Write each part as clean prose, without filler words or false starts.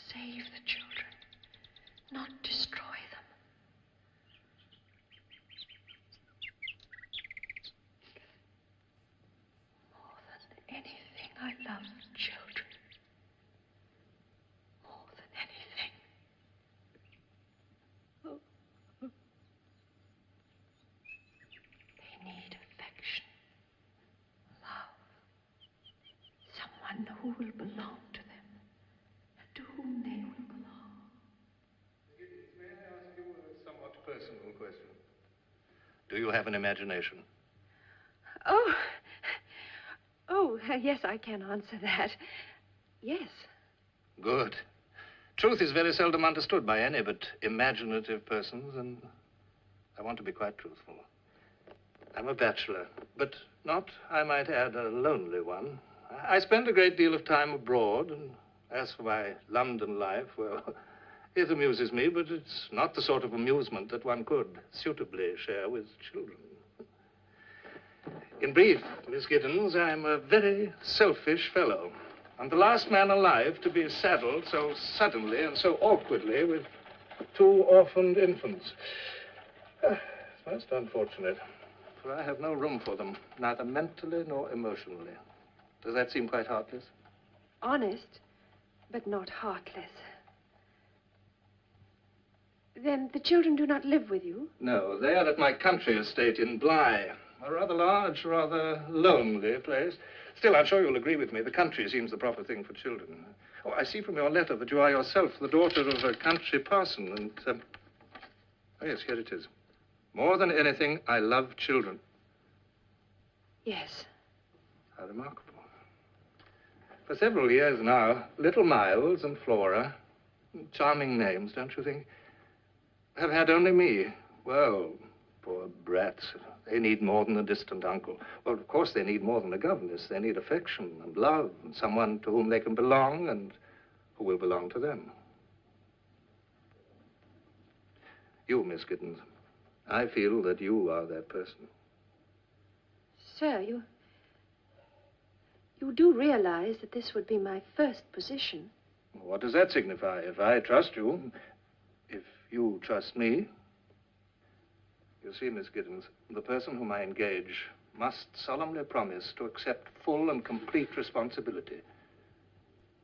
Save the children, not destroy them. More than anything, I love children. More than anything. They need affection, love, someone who will belong to them, to whom they will belong. May I ask you a somewhat personal question? Do you have an imagination? Yes, I can answer that. Yes. Good. Truth is very seldom understood by any but imaginative persons, and I want to be quite truthful. I'm a bachelor, but not, I might add, a lonely one. I spend a great deal of time abroad, and as for my London life, well, it amuses me, but it's not the sort of amusement that one could suitably share with children. In brief, Miss Giddens, I'm a very selfish fellow. I'm the last man alive to be saddled so suddenly and so awkwardly with two orphaned infants. It's most unfortunate, for I have no room for them, neither mentally nor emotionally. Does that seem quite heartless? Honest, but not heartless. Then the children do not live with you? No, they are at my country estate in Bly. A rather large, rather lonely place. Still, I'm sure you'll agree with me. The country seems the proper thing for children. Oh, I see from your letter that you are yourself the daughter of a country parson, and, oh, yes, here it is. More than anything, I love children. Yes. How remarkable. For several years now, little Miles and Flora, charming names, don't you think, have had only me. Well, poor brats. They need more than a distant uncle. Well, of course, they need more than a governess. They need affection and love and someone to whom they can belong and who will belong to them. You, Miss Giddens, I feel that you are that person. Sir, you do realize that this would be my first position. What does that signify? If I trust you, if you trust me. You see, Miss Giddens, the person whom I engage must solemnly promise to accept full and complete responsibility.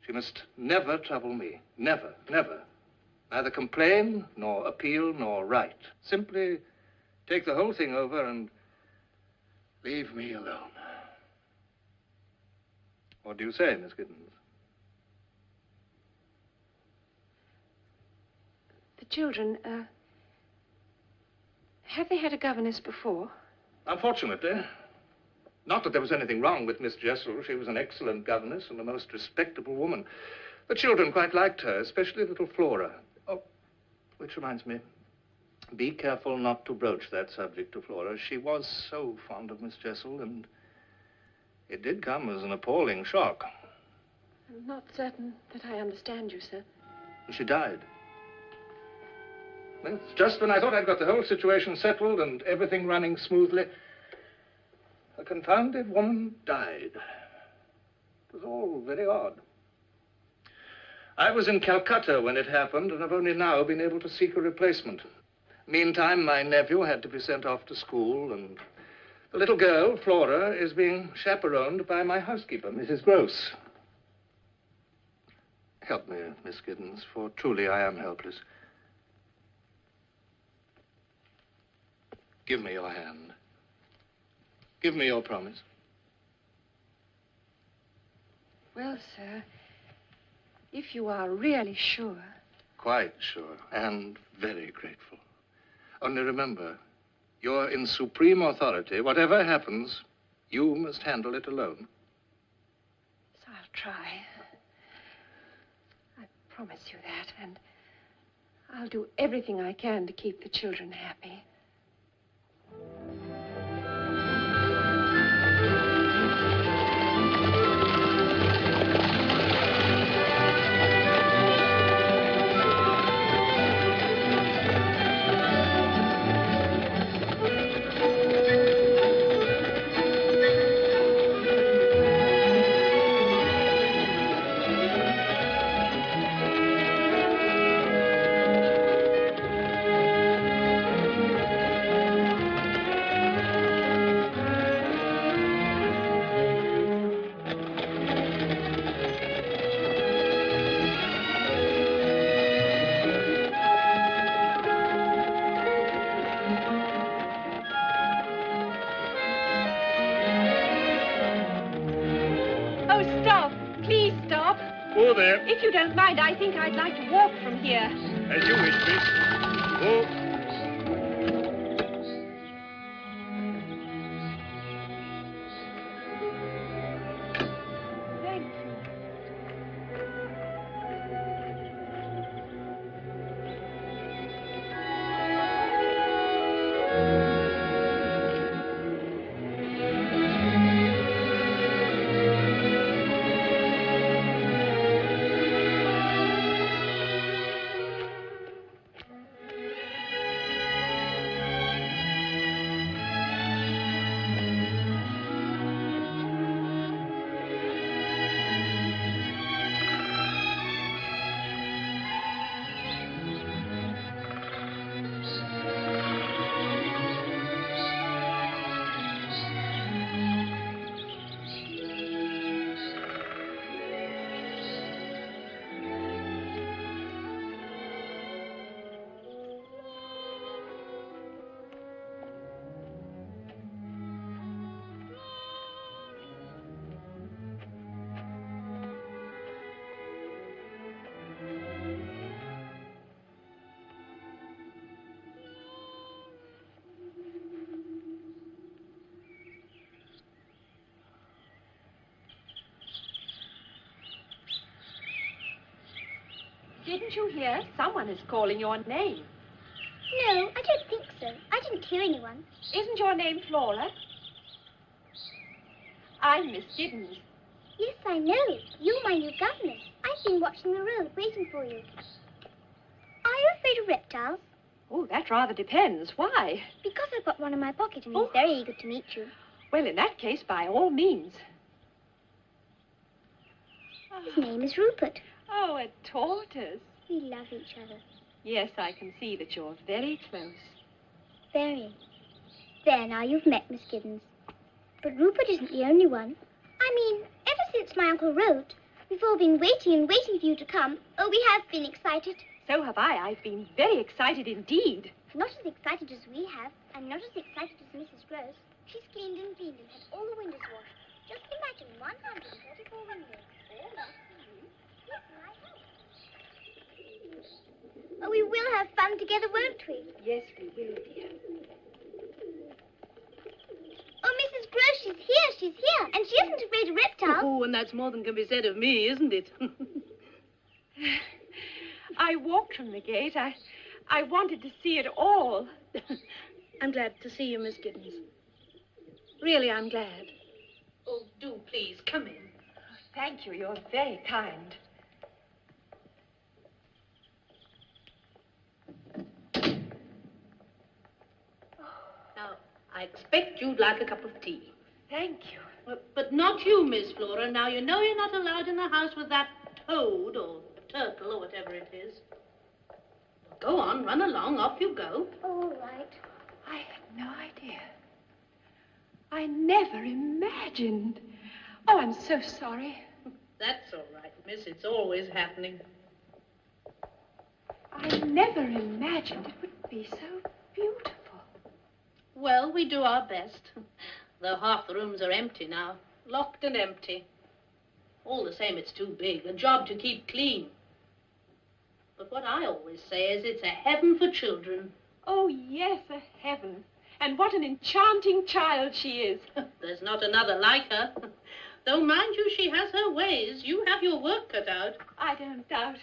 She must never trouble me. Never, never. Neither complain, nor appeal, nor write. Simply take the whole thing over and leave me alone. What do you say, Miss Giddens? The children, have they had a governess before? Unfortunately. Not that there was anything wrong with Miss Jessel. She was an excellent governess and a most respectable woman. The children quite liked her, especially little Flora. Oh, which reminds me, be careful not to broach that subject to Flora. She was so fond of Miss Jessel, and it did come as an appalling shock. I'm not certain that I understand you, sir. She died. Well, just when I thought I'd got the whole situation settled and everything running smoothly, a confounded woman died. It was all very odd. I was in Calcutta when it happened, and I've only now been able to seek a replacement. Meantime, my nephew had to be sent off to school, and the little girl, Flora, is being chaperoned by my housekeeper, Mrs. Gross. Help me, Miss Giddens, for truly I am helpless. Give me your hand. Give me your promise. Well, sir, if you are really sure. Quite sure, and very grateful. Only remember, you're in supreme authority. Whatever happens, you must handle it alone. So I'll try. I promise you that, and I'll do everything I can to keep the children happy. Oh, there. If you don't mind, I think I'd like to walk from here. As you wish, miss. Oh. Thank you. Didn't you hear? Someone is calling your name. No, I don't think so. I didn't hear anyone. Isn't your name Flora? I'm Miss Giddens. Yes, I know. You're my new governess. I've been watching the road, waiting for you. Are you afraid of reptiles? Oh, that rather depends. Why? Because I've got one in my pocket and he's very eager to meet you. Well, in that case, by all means. His name is Rupert. Oh, a tortoise. We love each other. Yes, I can see that you're very close. Very. There, now you've met Miss Giddens. But Rupert isn't the only one. I mean, ever since my uncle wrote, we've all been waiting and waiting for you to come. Oh, we have been excited. So have I. I've been very excited indeed. Not as excited as we have, and not as excited as Mrs. Gross. She's cleaned and had all the windows washed. Just imagine 134 windows. All that for you. Yes, and I helped. Oh, we will have fun together, won't we? Yes, we will, dear. Oh, Mrs. Gross, she's here, and she isn't afraid of reptiles. Oh, and that's more than can be said of me, isn't it? I walked from the gate. I wanted to see it all. I'm glad to see you, Miss Giddens. Really, I'm glad. Oh, do please, come in. Thank you. You're very kind. Now, I expect you'd like a cup of tea. Thank you. But not you, Miss Flora. Now, you know you're not allowed in the house with that toad or turtle or whatever it is. Go on, run along, off you go. All right. I had no idea. I never imagined. Oh, I'm so sorry. That's all right, miss. It's always happening. I never imagined it would be so beautiful. Well, we do our best. Though half the rooms are empty now. Locked and empty. All the same, it's too big. A job to keep clean. But what I always say is it's a heaven for children. Oh, yes, a heaven. And what an enchanting child she is. There's not another like her. Though, mind you, she has her ways. You have your work cut out. I don't doubt.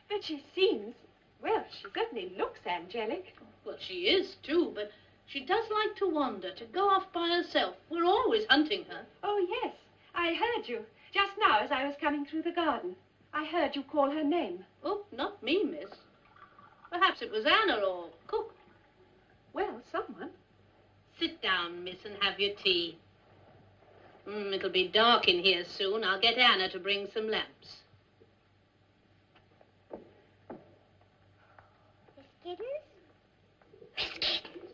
But she seems, well, she certainly looks angelic. Well, she is, too, but she does like to wander, to go off by herself. We're always hunting her. Oh, yes, I heard you. Just now as I was coming through the garden. I heard you call her name. Oh, not me, miss. Perhaps it was Anna or Cook. Well, someone. Sit down, miss, and have your tea. It'll be dark in here soon. I'll get Anna to bring some lamps. Miss Giddens? Miss Giddens?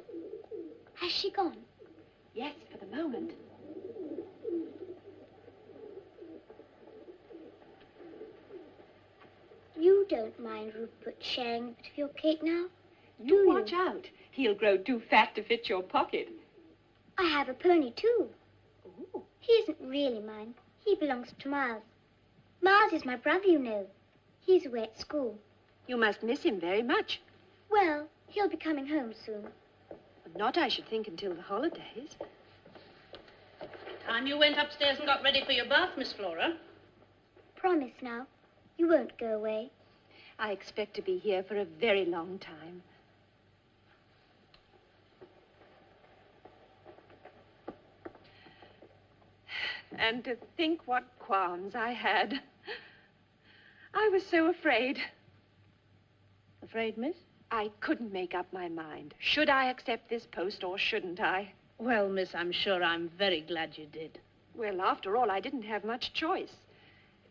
Has she gone? Yes, for the moment. You don't mind Rupert sharing a bit of your cake now? You watch out. He'll grow too fat to fit your pocket. I have a pony, too. Oh. He isn't really mine. He belongs to Miles. Miles is my brother, you know. He's away at school. You must miss him very much. Well, he'll be coming home soon. Not, I should think, until the holidays. Time you went upstairs and got ready for your bath, Miss Flora. Promise now. You won't go away. I expect to be here for a very long time. And to think what qualms I had. I was so afraid. Afraid, miss? I couldn't make up my mind. Should I accept this post or shouldn't I? Well, miss, I'm sure I'm very glad you did. Well, after all, I didn't have much choice.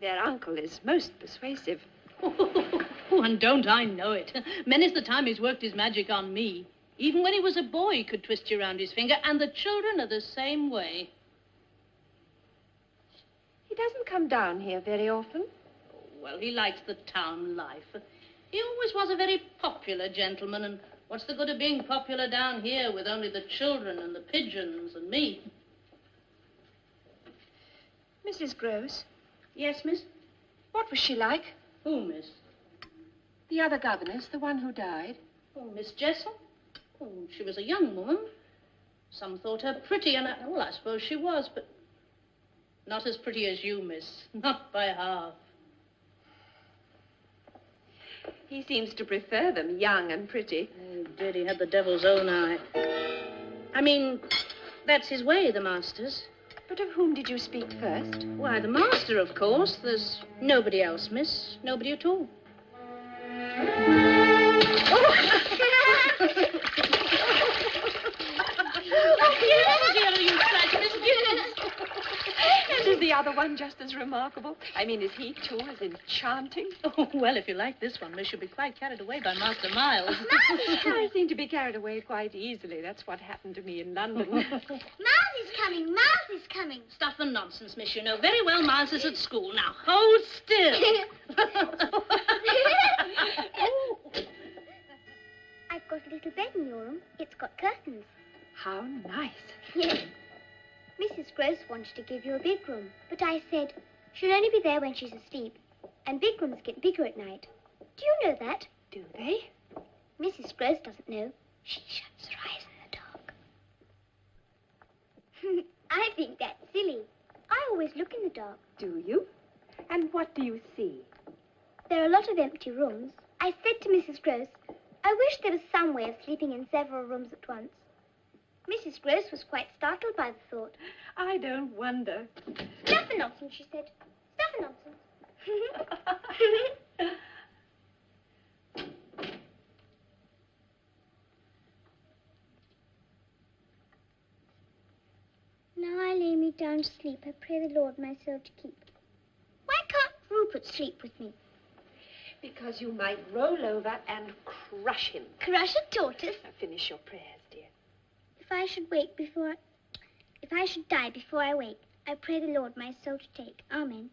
Their uncle is most persuasive. Oh, and don't I know it. Many's the time he's worked his magic on me. Even when he was a boy, he could twist you around his finger, and the children are the same way. He doesn't come down here very often. Well, he likes the town life. He always was a very popular gentleman, and what's the good of being popular down here with only the children and the pigeons and me? Mrs. Gross, Yes, miss? what was she like? Who, miss? The other governess, the one who died. Oh, Miss Jessel? Oh, she was a young woman. Some thought her pretty, and well, I suppose she was, but not as pretty as you, miss. Not by half. He seems to prefer them young and pretty. Oh, did he had the devil's own eye. I mean, that's his way, the master's. But of whom did you speak first? Why, the master, of course. There's nobody else, miss. Nobody at all. And is the other one just as remarkable? I mean, is he, too, as enchanting? Oh, well, if you like this one, miss, you'll be quite carried away by Master Miles. I seem to be carried away quite easily. That's what happened to me in London. Miles is coming. Miles is coming. Stuff and nonsense, miss. You know very well Miles is at school. Now, hold still. I've got a little bed in your room. It's got curtains. How nice. Yes. Mrs. Gross wanted to give you a big room, but I said she'll only be there when she's asleep, and big rooms get bigger at night. Do you know that? Do they? Mrs. Gross doesn't know. She shuts her eyes in the dark. I think that's silly. I always look in the dark. Do you? And what do you see? There are a lot of empty rooms. I said to Mrs. Gross, I wish there was some way of sleeping in several rooms at once. Mrs. Gross was quite startled by the thought. I don't wonder. Stuff and nonsense, she said. Stuff and nonsense. Now, Eileen, lay me down to sleep, I pray the Lord my soul to keep. Why can't Rupert sleep with me? Because you might roll over and crush him. Crush a tortoise? Now finish your prayers, dear. If I should die before I wake, I pray the Lord my soul to take. Amen.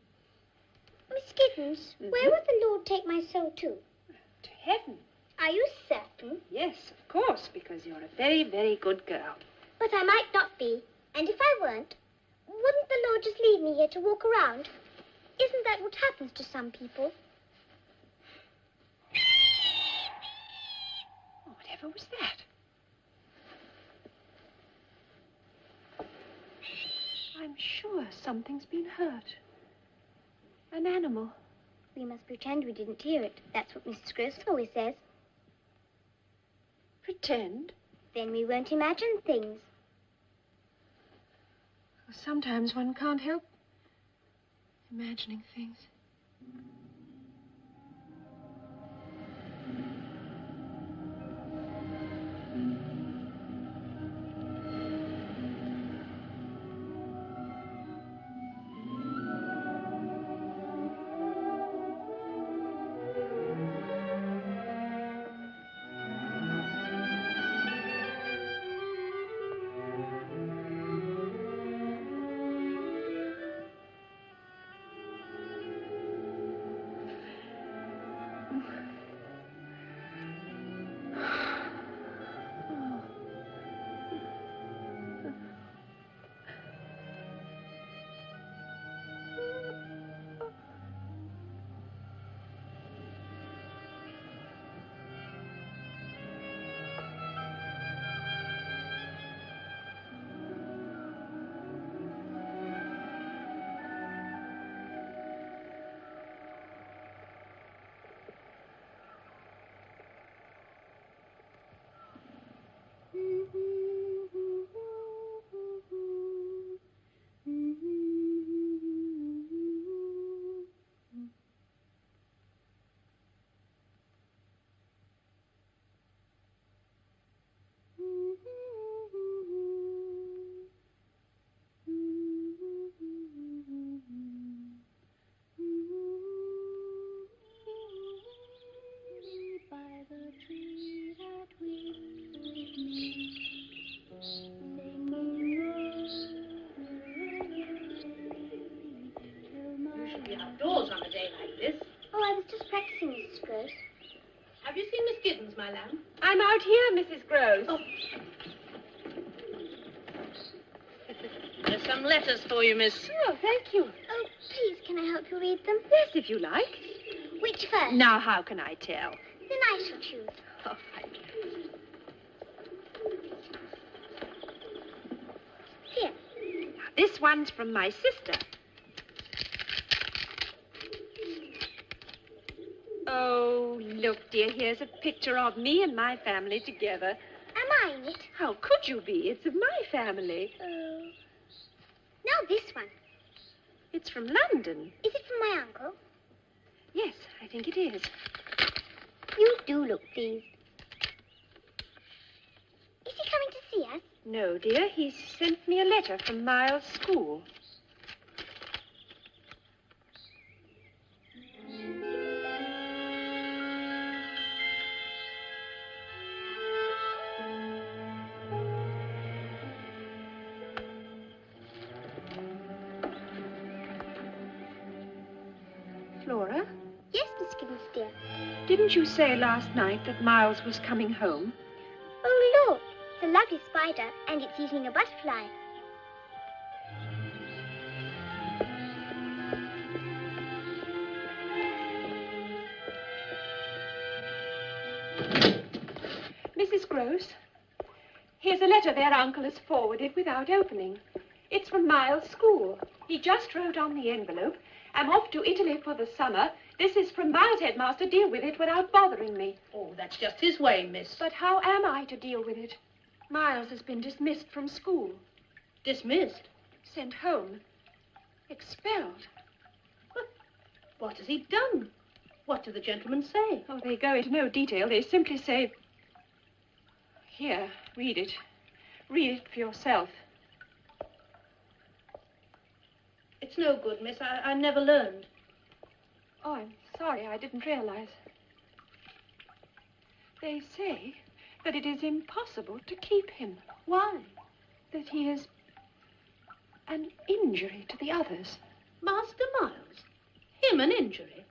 Miss Giddens, where would the Lord take my soul to? To heaven. Are you certain? Yes, of course, because you're a very, very good girl. But I might not be. And if I weren't, wouldn't the Lord just leave me here to walk around? Isn't that what happens to some people? Oh, whatever was that? I'm sure something's been hurt. An animal. We must pretend we didn't hear it. That's what Mrs. Gross always says. Pretend? Then we won't imagine things. Sometimes one can't help imagining things. Have you seen Miss Giddens, my lamb? I'm out here, Mrs. Gross. Oh. There's some letters for you, miss. Oh, thank you. Oh, please, can I help you read them? Yes, if you like. Which first? Now, how can I tell? Then I shall choose. Oh, thank you. Here. Now, this one's from my sister. Oh, look, dear, here's a picture of me and my family together. Am I in it? How could you be? It's of my family. Oh. Now this one. It's from London. Is it from my uncle? Yes, I think it is. You do look pleased. Is he coming to see us? No, dear, he sent me a letter from Miles' school. Flora? Yes, Miss Giddens, dear. Didn't you say last night that Miles was coming home? Oh, look. It's a lovely spider, and it's eating a butterfly. Mrs. Gross, here's a letter their uncle has forwarded without opening. It's from Miles' school. He just wrote on the envelope, I'm off to Italy for the summer. This is from Miles' headmaster. Deal with it without bothering me. Oh, that's just his way, miss. But how am I to deal with it? Miles has been dismissed from school. Dismissed? Sent home. Expelled. What has he done? What do the gentlemen say? Oh, they go into no detail. They simply say... Here, read it. Read it for yourself. It's no good, miss. I never learned. Oh, I'm sorry. I didn't realize. They say that it is impossible to keep him. Why? That he is an injury to the others. Master Miles? Him an injury?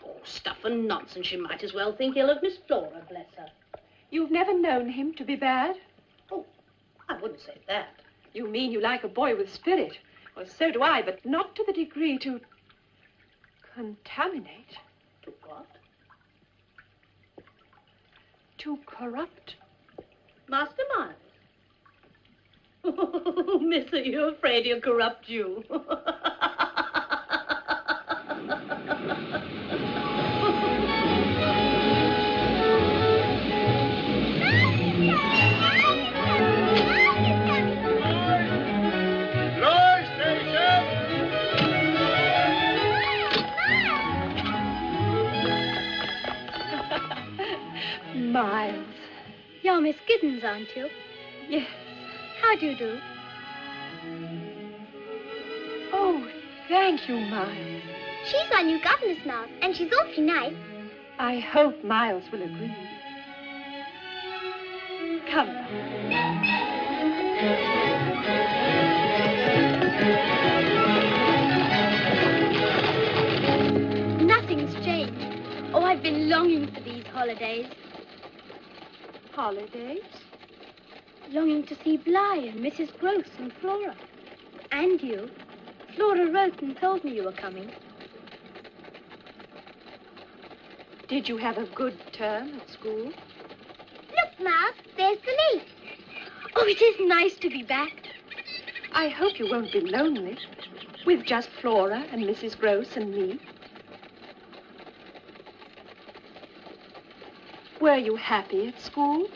Oh, stuff and nonsense. She might as well think ill of Miss Flora, bless her. You've never known him to be bad? Oh, I wouldn't say that. You mean you like a boy with spirit? Well, so do I, but not to the degree to contaminate. To what? To corrupt. Master Miles? Oh, miss, are you afraid he'll corrupt you? Miles. You're Miss Giddens, aren't you? Yes. How do you do? Oh, thank you, Miles. She's our new governess now, and she's awfully nice. I hope Miles will agree. Come. Nothing's changed. Oh, I've been longing for these holidays. Holidays? Longing to see Bly and Mrs. Gross and Flora. And you. Flora wrote and told me you were coming. Did you have a good term at school? Look, Miles, there's the lake. Oh, it is nice to be back. I hope you won't be lonely, with just Flora and Mrs. Gross and me. Were you happy at school?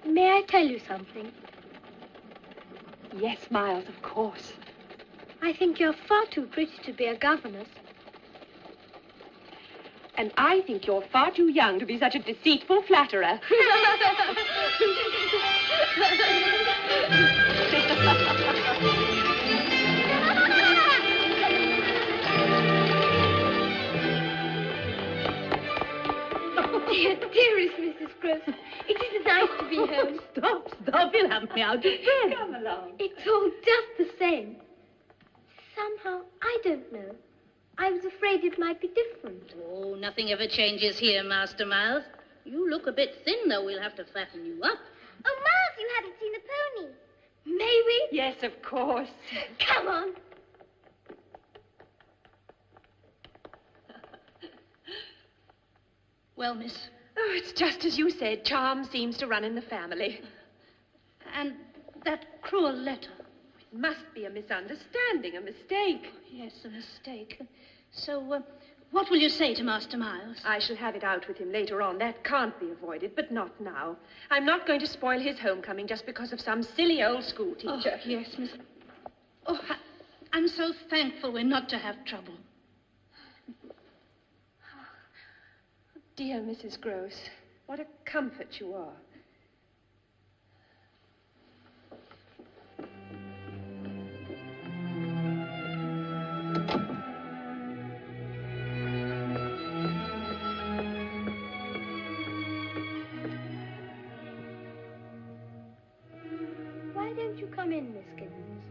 May I tell you something? Yes, Miles, of course. I think you're far too pretty to be a governess. And I think you're far too young to be such a deceitful flatterer. Dearest Mrs. Gross, it is nice to be home. Stop. You'll have me out of bed. Come along. It's all just the same. Somehow, I don't know. I was afraid it might be different. Oh, nothing ever changes here, Master Miles. You look a bit thin, though. We'll have to fatten you up. Oh, Miles, you haven't seen the pony. May we? Yes, of course. Come on. Well, miss, Oh, it's just as you said. Charm seems to run in the family. and that cruel letter. It must be a misunderstanding, a mistake. Yes, a mistake. So, what will you say to Master Miles? I shall have it out with him later on. That can't be avoided, but not now. I'm not going to spoil his homecoming just because of some silly old school teacher. Oh, yes, miss. Oh, I'm so thankful we're not to have trouble. Dear Mrs. Gross, what a comfort you are. Why don't you come in, Miss Giddens?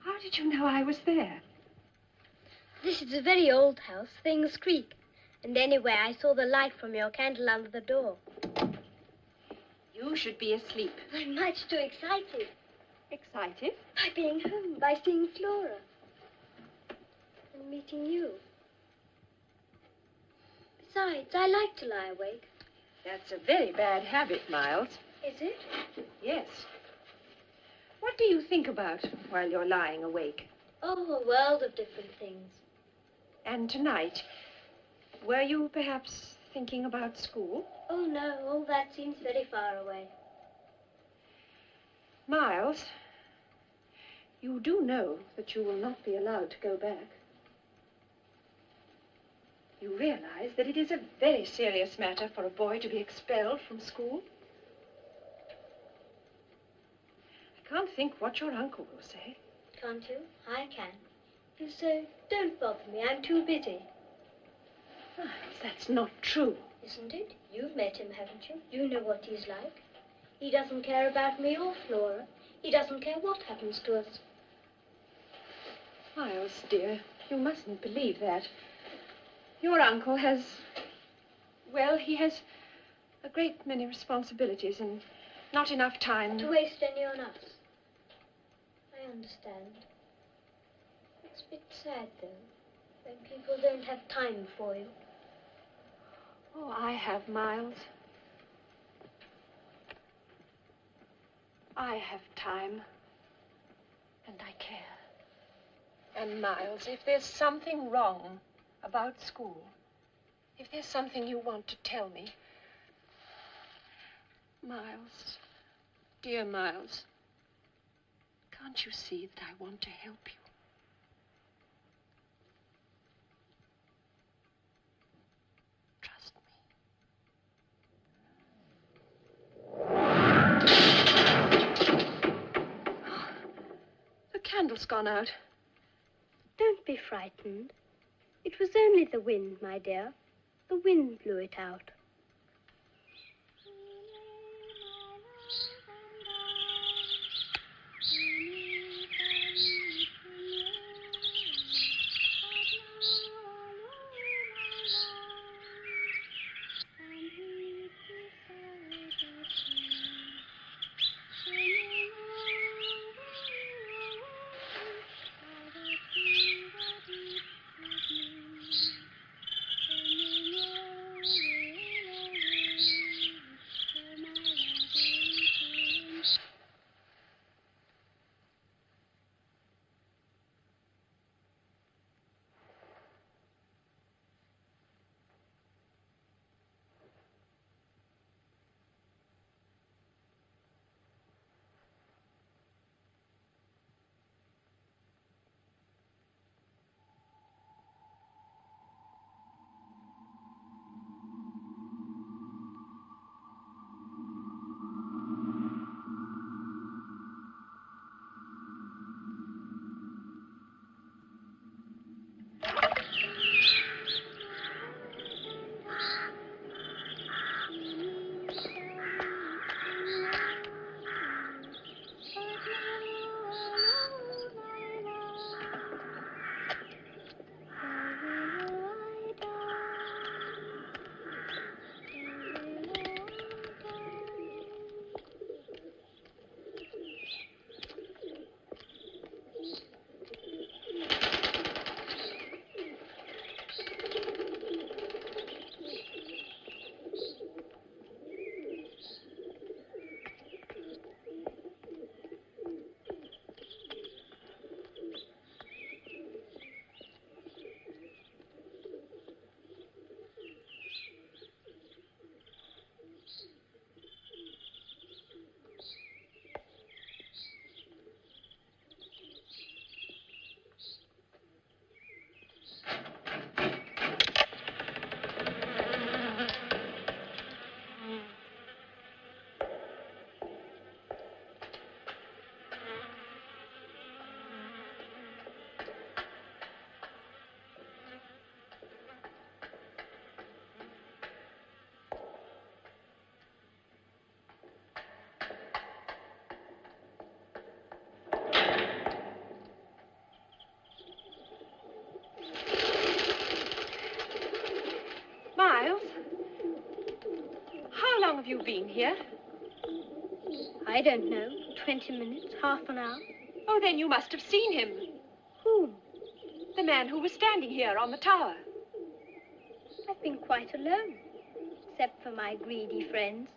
How did you know I was there? This is a very old house. Things creak. And anyway, I saw the light from your candle under the door. You should be asleep. I'm much too excited. Excited? By being home, by seeing Flora. And meeting you. Besides, I like to lie awake. That's a very bad habit, Miles. Is it? Yes. What do you think about while you're lying awake? Oh, a world of different things. And tonight, were you perhaps thinking about school? Oh, no, all that seems very far away. Miles, you do know that you will not be allowed to go back. You realize that it is a very serious matter for a boy to be expelled from school? can't think what your uncle will say. Can't you? I can. He'll say, don't bother me, I'm too busy. Miles, that's not true. Isn't it? You've met him, haven't you? You know what he's like. He doesn't care about me or Flora. He doesn't care what happens to us. Miles, dear, you mustn't believe that. Your uncle has... Well, he has a great many responsibilities and not enough time... To waste any on us. I understand. It's a bit sad, though, when people don't have time for you. Oh, I have, Miles. I have time. And I care. And, Miles, if there's something wrong about school, if there's something you want to tell me, Miles, dear Miles, can't you see that I want to help you? Trust me. The candle's gone out. Don't be frightened. It was only the wind, my dear. The wind blew it out. Miles, how long have you been here? I don't know. 20 minutes, half an hour. Oh, then you must have seen him. Who? The man who was standing here on the tower. I've been quite alone, except for my greedy friends.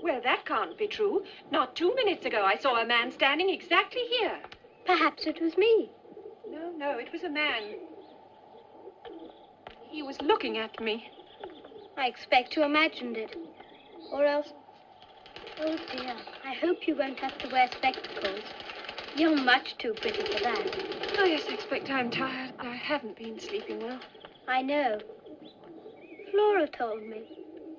Well, that can't be true. Not 2 minutes ago, I saw a man standing exactly here. Perhaps it was me. No, it was a man. He was looking at me. I expect you imagined it. Or else... Oh, dear. I hope you won't have to wear spectacles. You're much too pretty for that. Oh, yes, I expect I'm tired. I haven't been sleeping well. I know. Flora told me.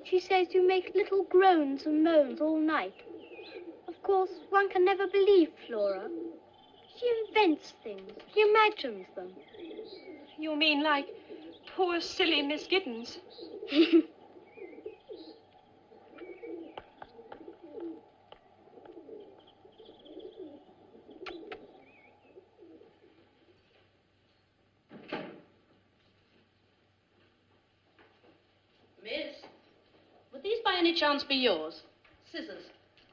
She says you make little groans and moans all night. Of course, one can never believe Flora. She invents things. She imagines them. You mean like poor, silly Miss Giddens? Miss, would these by any chance be yours? Scissors.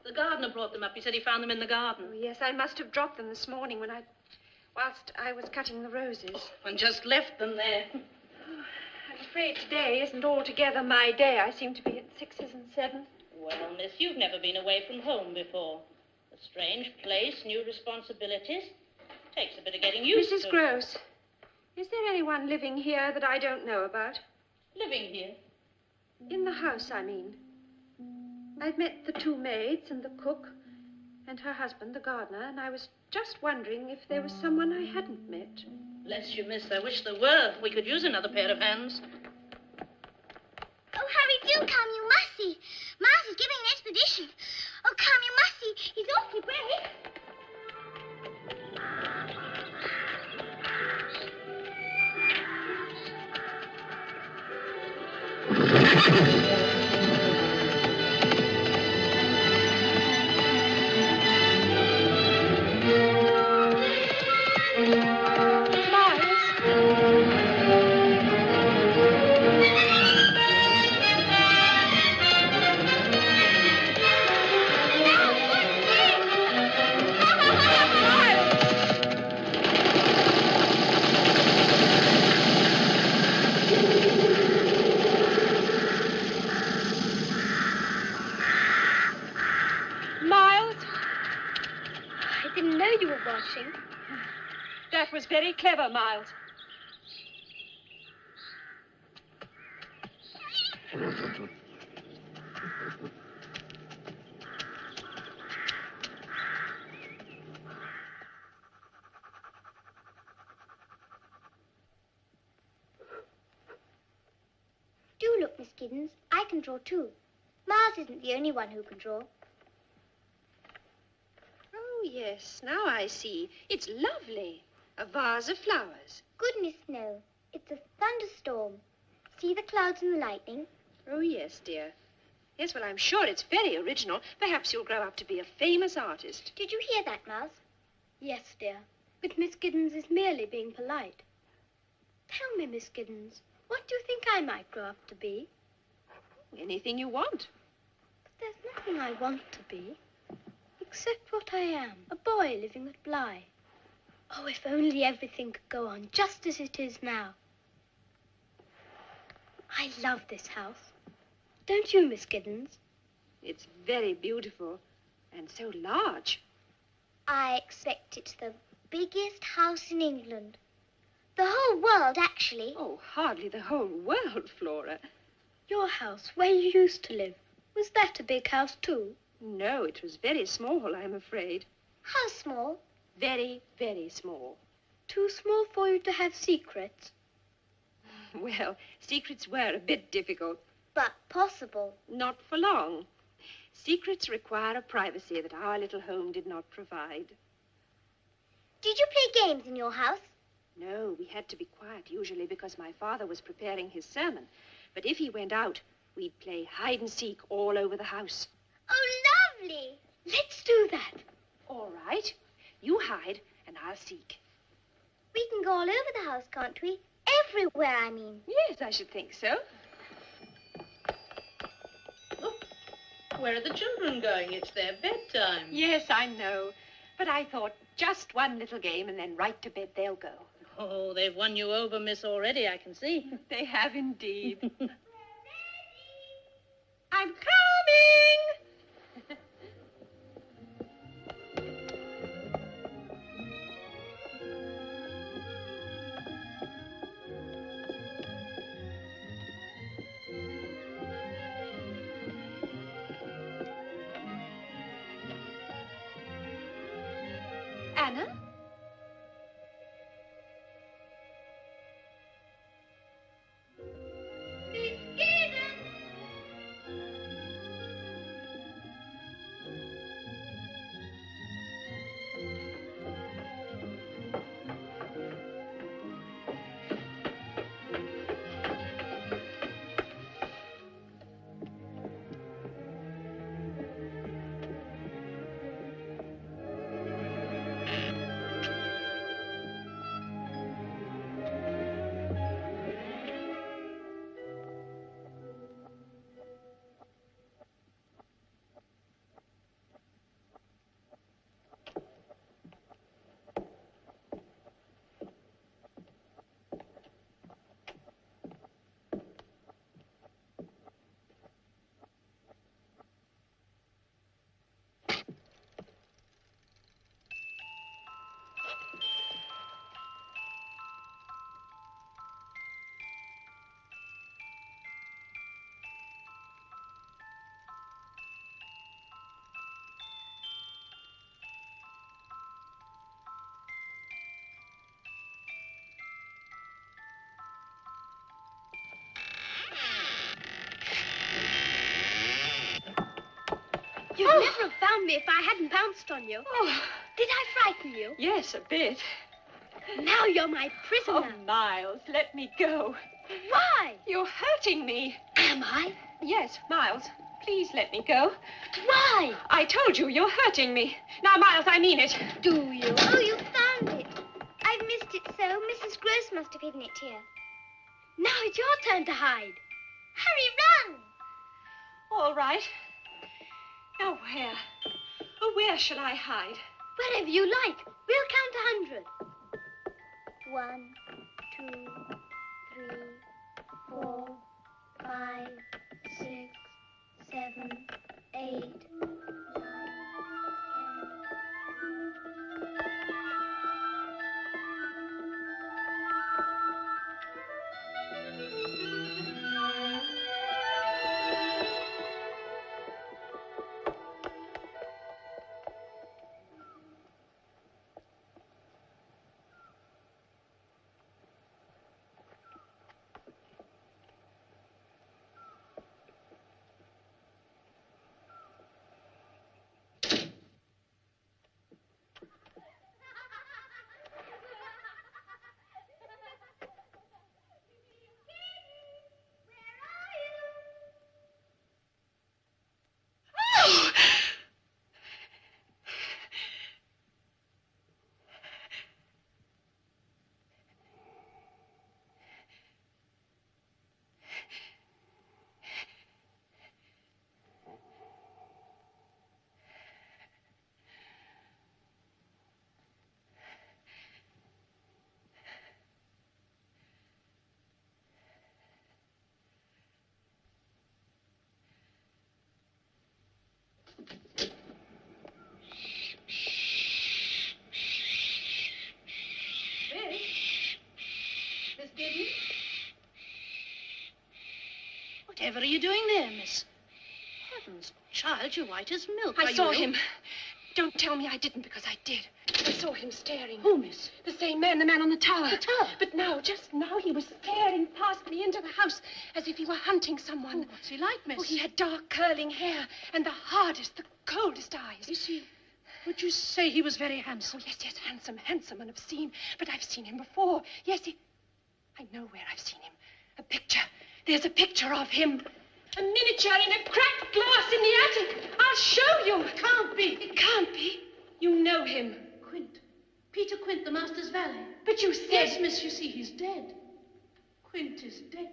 The gardener brought them up. He said he found them in the garden. Oh, yes, I must have dropped them this morning whilst I was cutting the roses. And just left them there. I'm afraid today isn't altogether my day. I seem to be at 6s and 7s. Well, miss, you've never been away from home before. A strange place, new responsibilities. Takes a bit of getting used to. Mrs. Gross, is there anyone living here that I don't know about? Living here? In the house, I mean. I've met the 2 maids and the cook and her husband, the gardener, and I was just wondering if there was someone I hadn't met. Bless you, miss. I wish there were. We could use another pair of hands. Oh, Harry, do come. You must see. Miles is giving an expedition. Oh, come, you must see. He's awfully brave. That was very clever, Miles. Do look, Miss Giddens. I can draw too. Miles isn't the only one who can draw. Oh, yes. Now I see. It's lovely. A vase of flowers. Goodness, no. It's a thunderstorm. See the clouds and the lightning? Oh, yes, dear. Yes, well, I'm sure it's very original. Perhaps you'll grow up to be a famous artist. Did you hear that, Miles? Yes, dear. But Miss Giddens is merely being polite. Tell me, Miss Giddens, what do you think I might grow up to be? Anything you want. But there's nothing I want to be, except what I am, a boy living at Bly. Oh, if only everything could go on just as it is now. I love this house. Don't you, Miss Giddens? It's very beautiful and so large. I expect it's the biggest house in England. The whole world, actually. Oh, hardly the whole world, Flora. Your house, where you used to live, was that a big house too? No, it was very small, I'm afraid. How small? Very, very small. Too small for you to have secrets? Well, secrets were a bit difficult. But possible. Not for long. Secrets require a privacy that our little home did not provide. Did you play games in your house? No, we had to be quiet usually because my father was preparing his sermon. But if he went out, we'd play hide and seek all over the house. Oh, lovely. Let's do that. All right. You hide and I'll seek. We can go all over the house, can't we? Everywhere, I mean. Yes, I should think so. Look, where are the children going? It's their bedtime. Yes, I know. But I thought just one little game and then right to bed they'll go. Oh, they've won you over, miss, already, I can see. They have indeed. I'm coming! Anna? never have found me if I hadn't pounced on you. Oh, Did I frighten you? yes, a bit. Now you're my prisoner. Oh, Miles, let me go. Why? You're hurting me. Am I? Yes, Miles, please let me go. Why? I told you, you're hurting me. Now, Miles, I mean it. Do you? Oh, you found it. I've missed it so. Mrs. Gross must have hidden it here. Now it's your turn to hide. Hurry, run! All right. Now, where? Oh, where shall I hide? Wherever you like. We'll count 100. 1, 2, 3, 4, 5, 6, 7, 8, 9, 10. Miss Giddens? Whatever are you doing there, miss? Heavens, child, you're white as milk. I Are you saw ill? him. Don't tell me I didn't, because I did. I saw him staring. Who, miss? The same man, the man on the tower. The tower? But now, just now, he was staring past me into the house as if he were hunting someone. Oh, what's he like, miss? Oh, he had dark curling hair and the hardest, the coldest eyes. Is he... Would you say he was very handsome? Oh, yes, yes, handsome and obscene. But I've seen him before. Yes, I know where I've seen him. A picture. There's a picture of him. A miniature in a cracked glass in the attic. I'll show you. It can't be. It can't be. You know him. Quint. Peter Quint, the master's valet. But you said... Yes, miss, you see, he's dead. Quint is dead.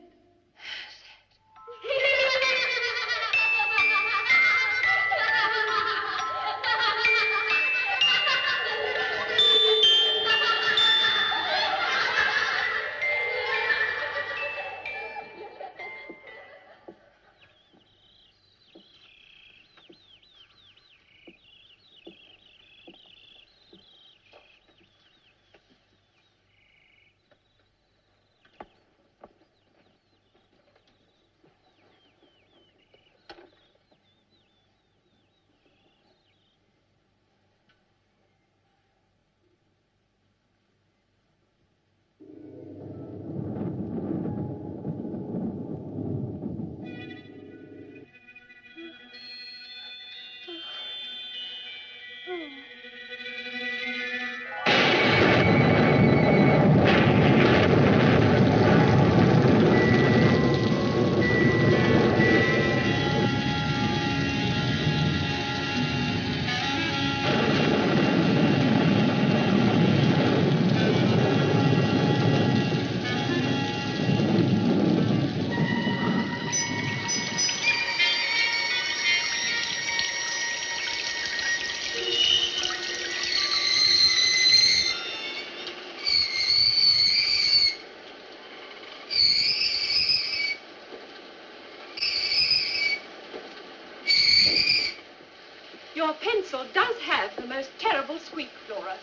Your pencil does have the most terrible squeak, Flora.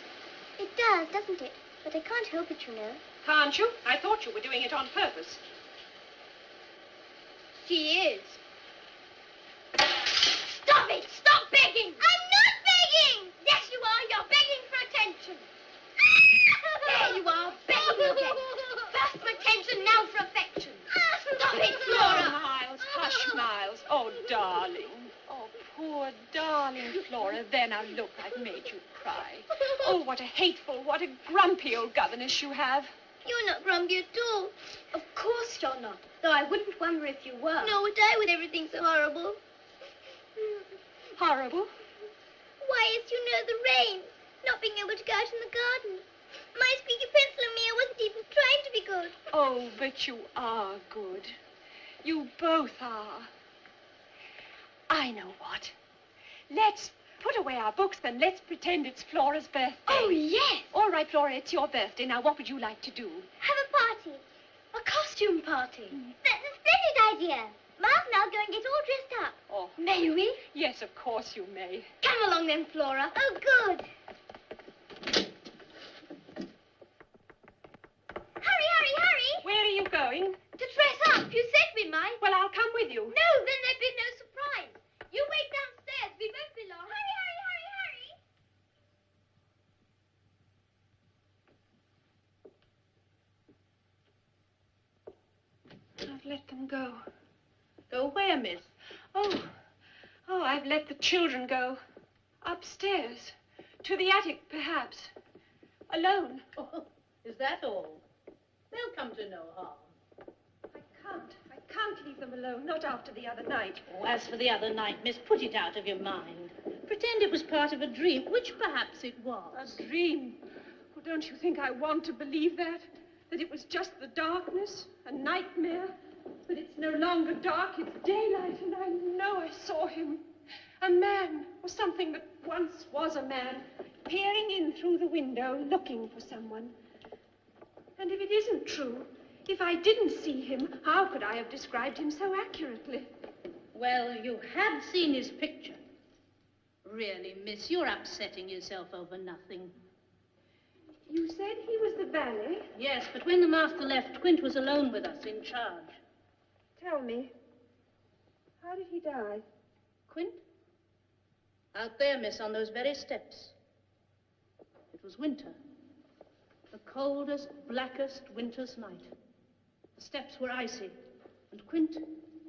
It does, doesn't it? But I can't help it, you know. Can't you? I thought you were doing it on purpose. She is. Stop it! Stop begging! I'm not begging! Yes, you are. You're begging for attention. There you are, begging again. First for attention, now for affection. Stop it, Oh, Flora! Miles, hush, Miles. Oh, darling. Oh, poor darling Flora, there now look, I've made you cry. Oh, what a hateful, what a grumpy old governess you have. You're not grumpy at all. Of course you're not, though I wouldn't wonder if you were. Nor would I with everything so horrible. Horrible? Why, it's, the rain. Not being able to go out in the garden. My squeaky pencil and me, I wasn't even trying to be good. Oh, but you are good. You both are. I know what. Let's put away our books, then let's pretend it's Flora's birthday. Oh, yes. All right, Flora, it's your birthday. Now, what would you like to do? Have a party. A costume party. That's a splendid idea. Miles and I'll go and get all dressed up. Oh, May we? yes, of course you may. Come along then, Flora. Oh, good. Hurry. Where are you going? To dress up. You said we might. Well, I'll come with you. No, then there'd be no surprise. You wait downstairs. We won't be long. Hurry. I've let them go. Go where, miss? Oh, I've let the children go. Upstairs. To the attic, perhaps. Alone. Oh, is that all? They'll come to no harm. I can't leave them alone, not after the other night. Oh, as for the other night, miss, put it out of your mind. Pretend it was part of a dream, which perhaps it was. A dream. Well, don't you think I want to believe that? That it was just the darkness, a nightmare? That it's no longer dark, it's daylight, and I know I saw him. A man, or something that once was a man, peering in through the window, looking for someone. And if it isn't true, if I didn't see him, how could I have described him so accurately? Well, you had seen his picture. Really, miss, you're upsetting yourself over nothing. You said he was the valet? Yes, but when the master left, Quint was alone with us in charge. Tell me, how did he die? Quint? Out there, miss, on those very steps. It was winter. The coldest, blackest winter's night. The steps were icy. And Quint,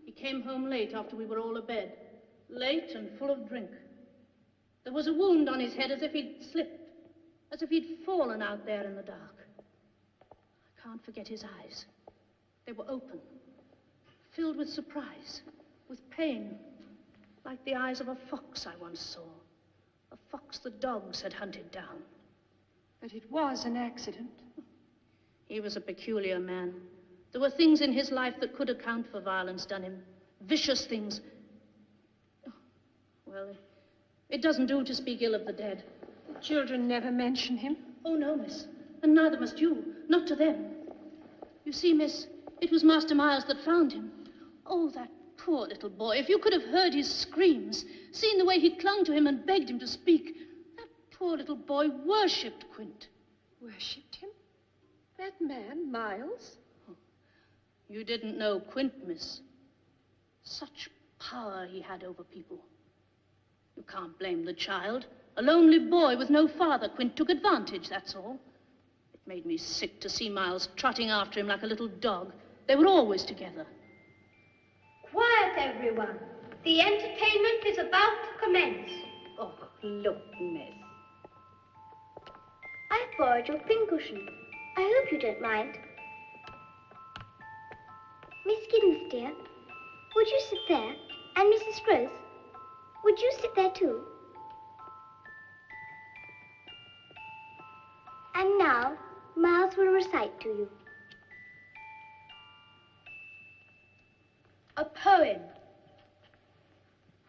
he came home late after we were all abed. Late and full of drink. There was a wound on his head as if he'd slipped. As if he'd fallen out there in the dark. I can't forget his eyes. They were open. Filled with surprise. With pain. Like the eyes of a fox I once saw. A fox the dogs had hunted down. But it was an accident. He was a peculiar man. There were things in his life that could account for violence done him. Vicious things. Well, it doesn't do to speak ill of the dead. The children never mention him. Oh, no, miss. And neither must you. Not to them. You see, miss, it was Master Miles that found him. Oh, that poor little boy. If you could have heard his screams, seen the way he clung to him and begged him to speak. That poor little boy worshipped Quint. Worshipped him? That man, Miles? Oh, you didn't know Quint, miss. Such power he had over people. You can't blame the child. A lonely boy with no father. Quint took advantage, that's all. It made me sick to see Miles trotting after him like a little dog. They were always together. Quiet, everyone. The entertainment is about to commence. Oh, look, miss. I've borrowed your pincushion. I hope you don't mind. Miss Giddens, dear, would you sit there? And Mrs. Gross, would you sit there too? And now, Miles will recite to you. A poem.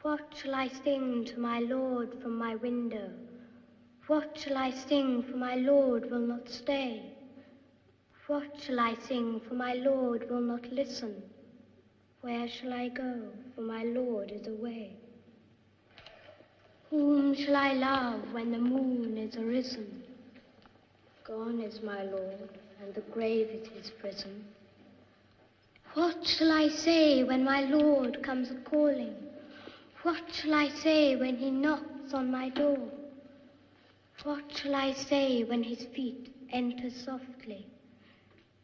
What shall I sing to my Lord from my window? What shall I sing, for my Lord will not stay? What shall I sing, for my Lord will not listen? Where shall I go, for my Lord is away? Whom shall I love when the moon is arisen? Gone is my Lord, and the grave is his prison. What shall I say when my Lord comes a-calling? What shall I say when he knocks on my door? What shall I say when his feet enter softly,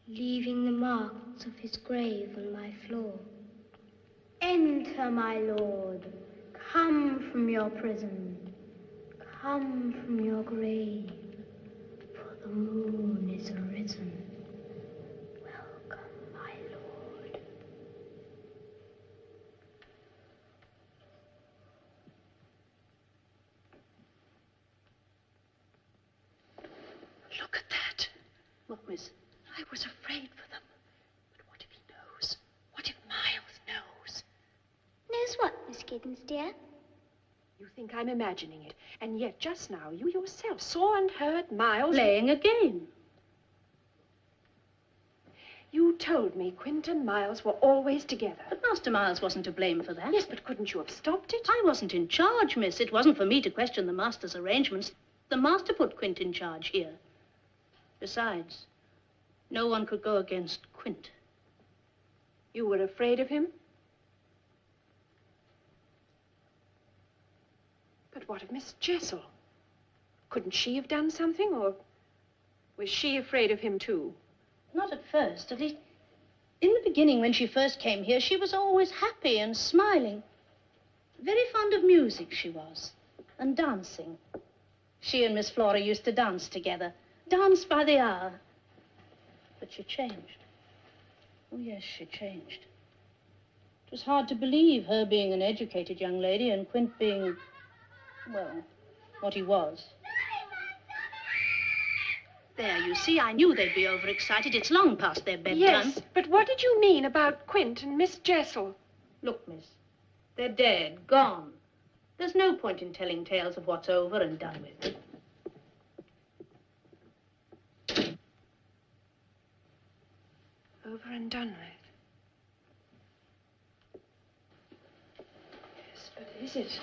leaving the marks of his grave on my floor? Enter, my Lord, come from your prison. Come from your grave, for the moon is arisen. Welcome, my lord. Look at that. What, miss? I was afraid for them. But what if he knows? What if Miles knows? Knows what, Miss Giddens, dear? You think I'm imagining it, and yet just now you yourself saw and heard Miles... Playing a game. You told me Quint and Miles were always together. But Master Miles wasn't to blame for that. Yes, but couldn't you have stopped it? I wasn't in charge, miss. It wasn't for me to question the master's arrangements. The master put Quint in charge here. Besides, no one could go against Quint. You were afraid of him? But what of Miss Jessel? Couldn't she have done something, or was she afraid of him too? Not at first. At least, in the beginning, when she first came here, she was always happy and smiling. Very fond of music, she was, and dancing. She and Miss Flora used to dance together, dance by the hour. But she changed. Oh, yes, she changed. It was hard to believe, her being an educated young lady and Quint being, well, what he was. There, you see, I knew they'd be overexcited. It's long past their bedtime. Yes, but what did you mean about Quint and Miss Jessel? Look, miss, they're dead, gone. There's no point in telling tales of what's over and done with. Over and done with. Yes, but is it?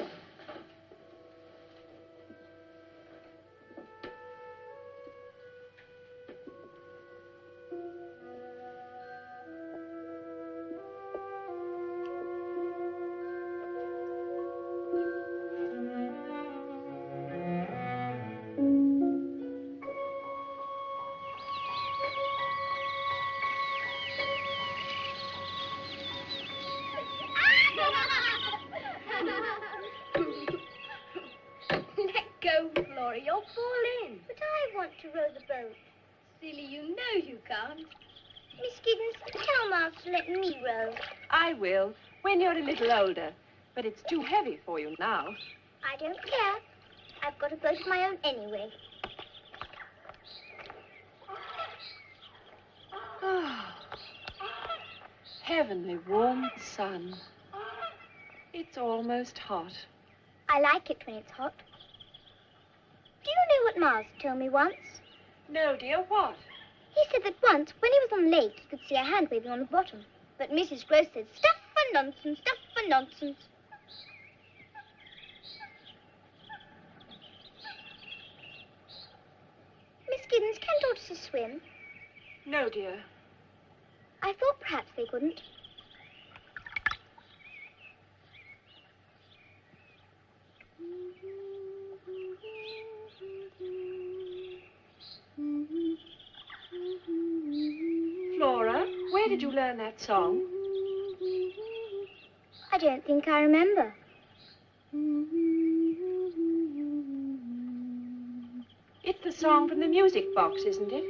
You'll fall in. But I want to row the boat. Silly, you know you can't. Miss Giddens, tell Miles to let me row. I will, when you're a little older. But it's too heavy for you now. I don't care. I've got a boat of my own anyway. Oh, heavenly warm sun. It's almost hot. I like it when it's hot. Do you know what Miles told me once? No, dear, what? He said that once, when he was on the lake, he could see a hand waving on the bottom. But Mrs. Gross said, stuff and nonsense, stuff and nonsense. Miss Giddens, can tortoises swim? No, dear. I thought perhaps they couldn't. Flora, where did you learn that song? I don't think I remember. It's the song from the music box, isn't it?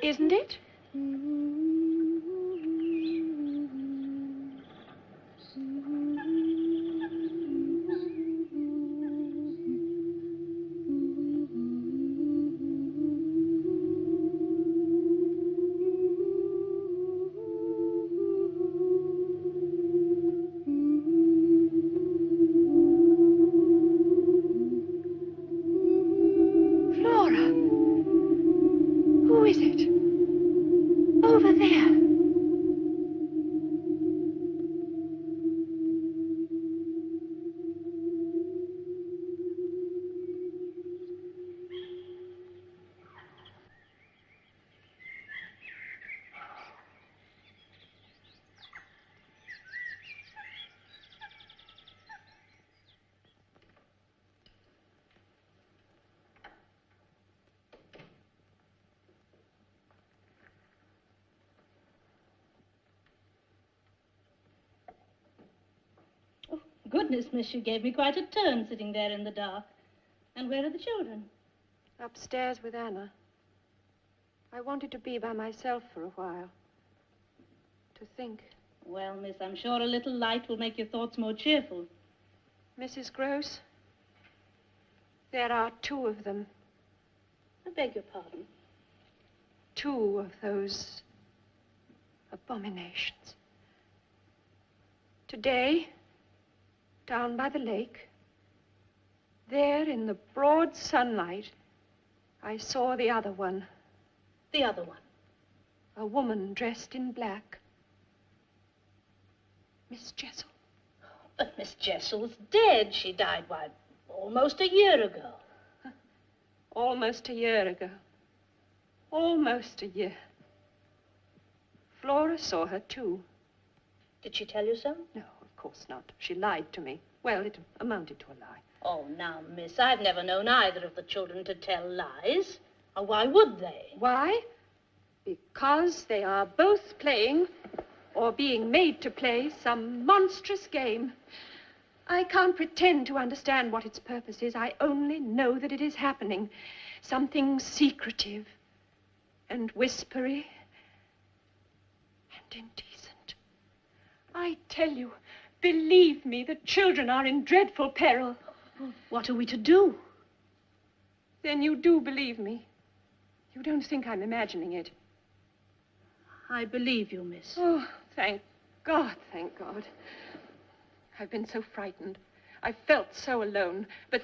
Isn't it? Over goodness, miss, you gave me quite a turn sitting there in the dark. And where are the children? Upstairs with Anna. I wanted to be by myself for a while. To think. Well, miss, I'm sure a little light will make your thoughts more cheerful. Mrs. Gross, there are 2 of them. I beg your pardon. 2 of those abominations. Today, down by the lake, there in the broad sunlight, I saw the other one. The other one? A woman dressed in black. Miss Jessel. But Miss Jessel's dead. She died, why, almost a year ago. Almost a year ago. Almost a year. Flora saw her, too. Did she tell you so? No, of course not. She lied to me. Well, it amounted to a lie. Oh, now, miss, I've never known either of the children to tell lies. Or why would they? Why? Because they are both playing, or being made to play, some monstrous game. I can't pretend to understand what its purpose is. I only know that it is happening. Something secretive and whispery and indecent. I tell you, believe me, the children are in dreadful peril. What are we to do? Then you do believe me. You don't think I'm imagining it. I believe you, miss. Oh, thank God, thank God. I've been so frightened. I felt so alone. But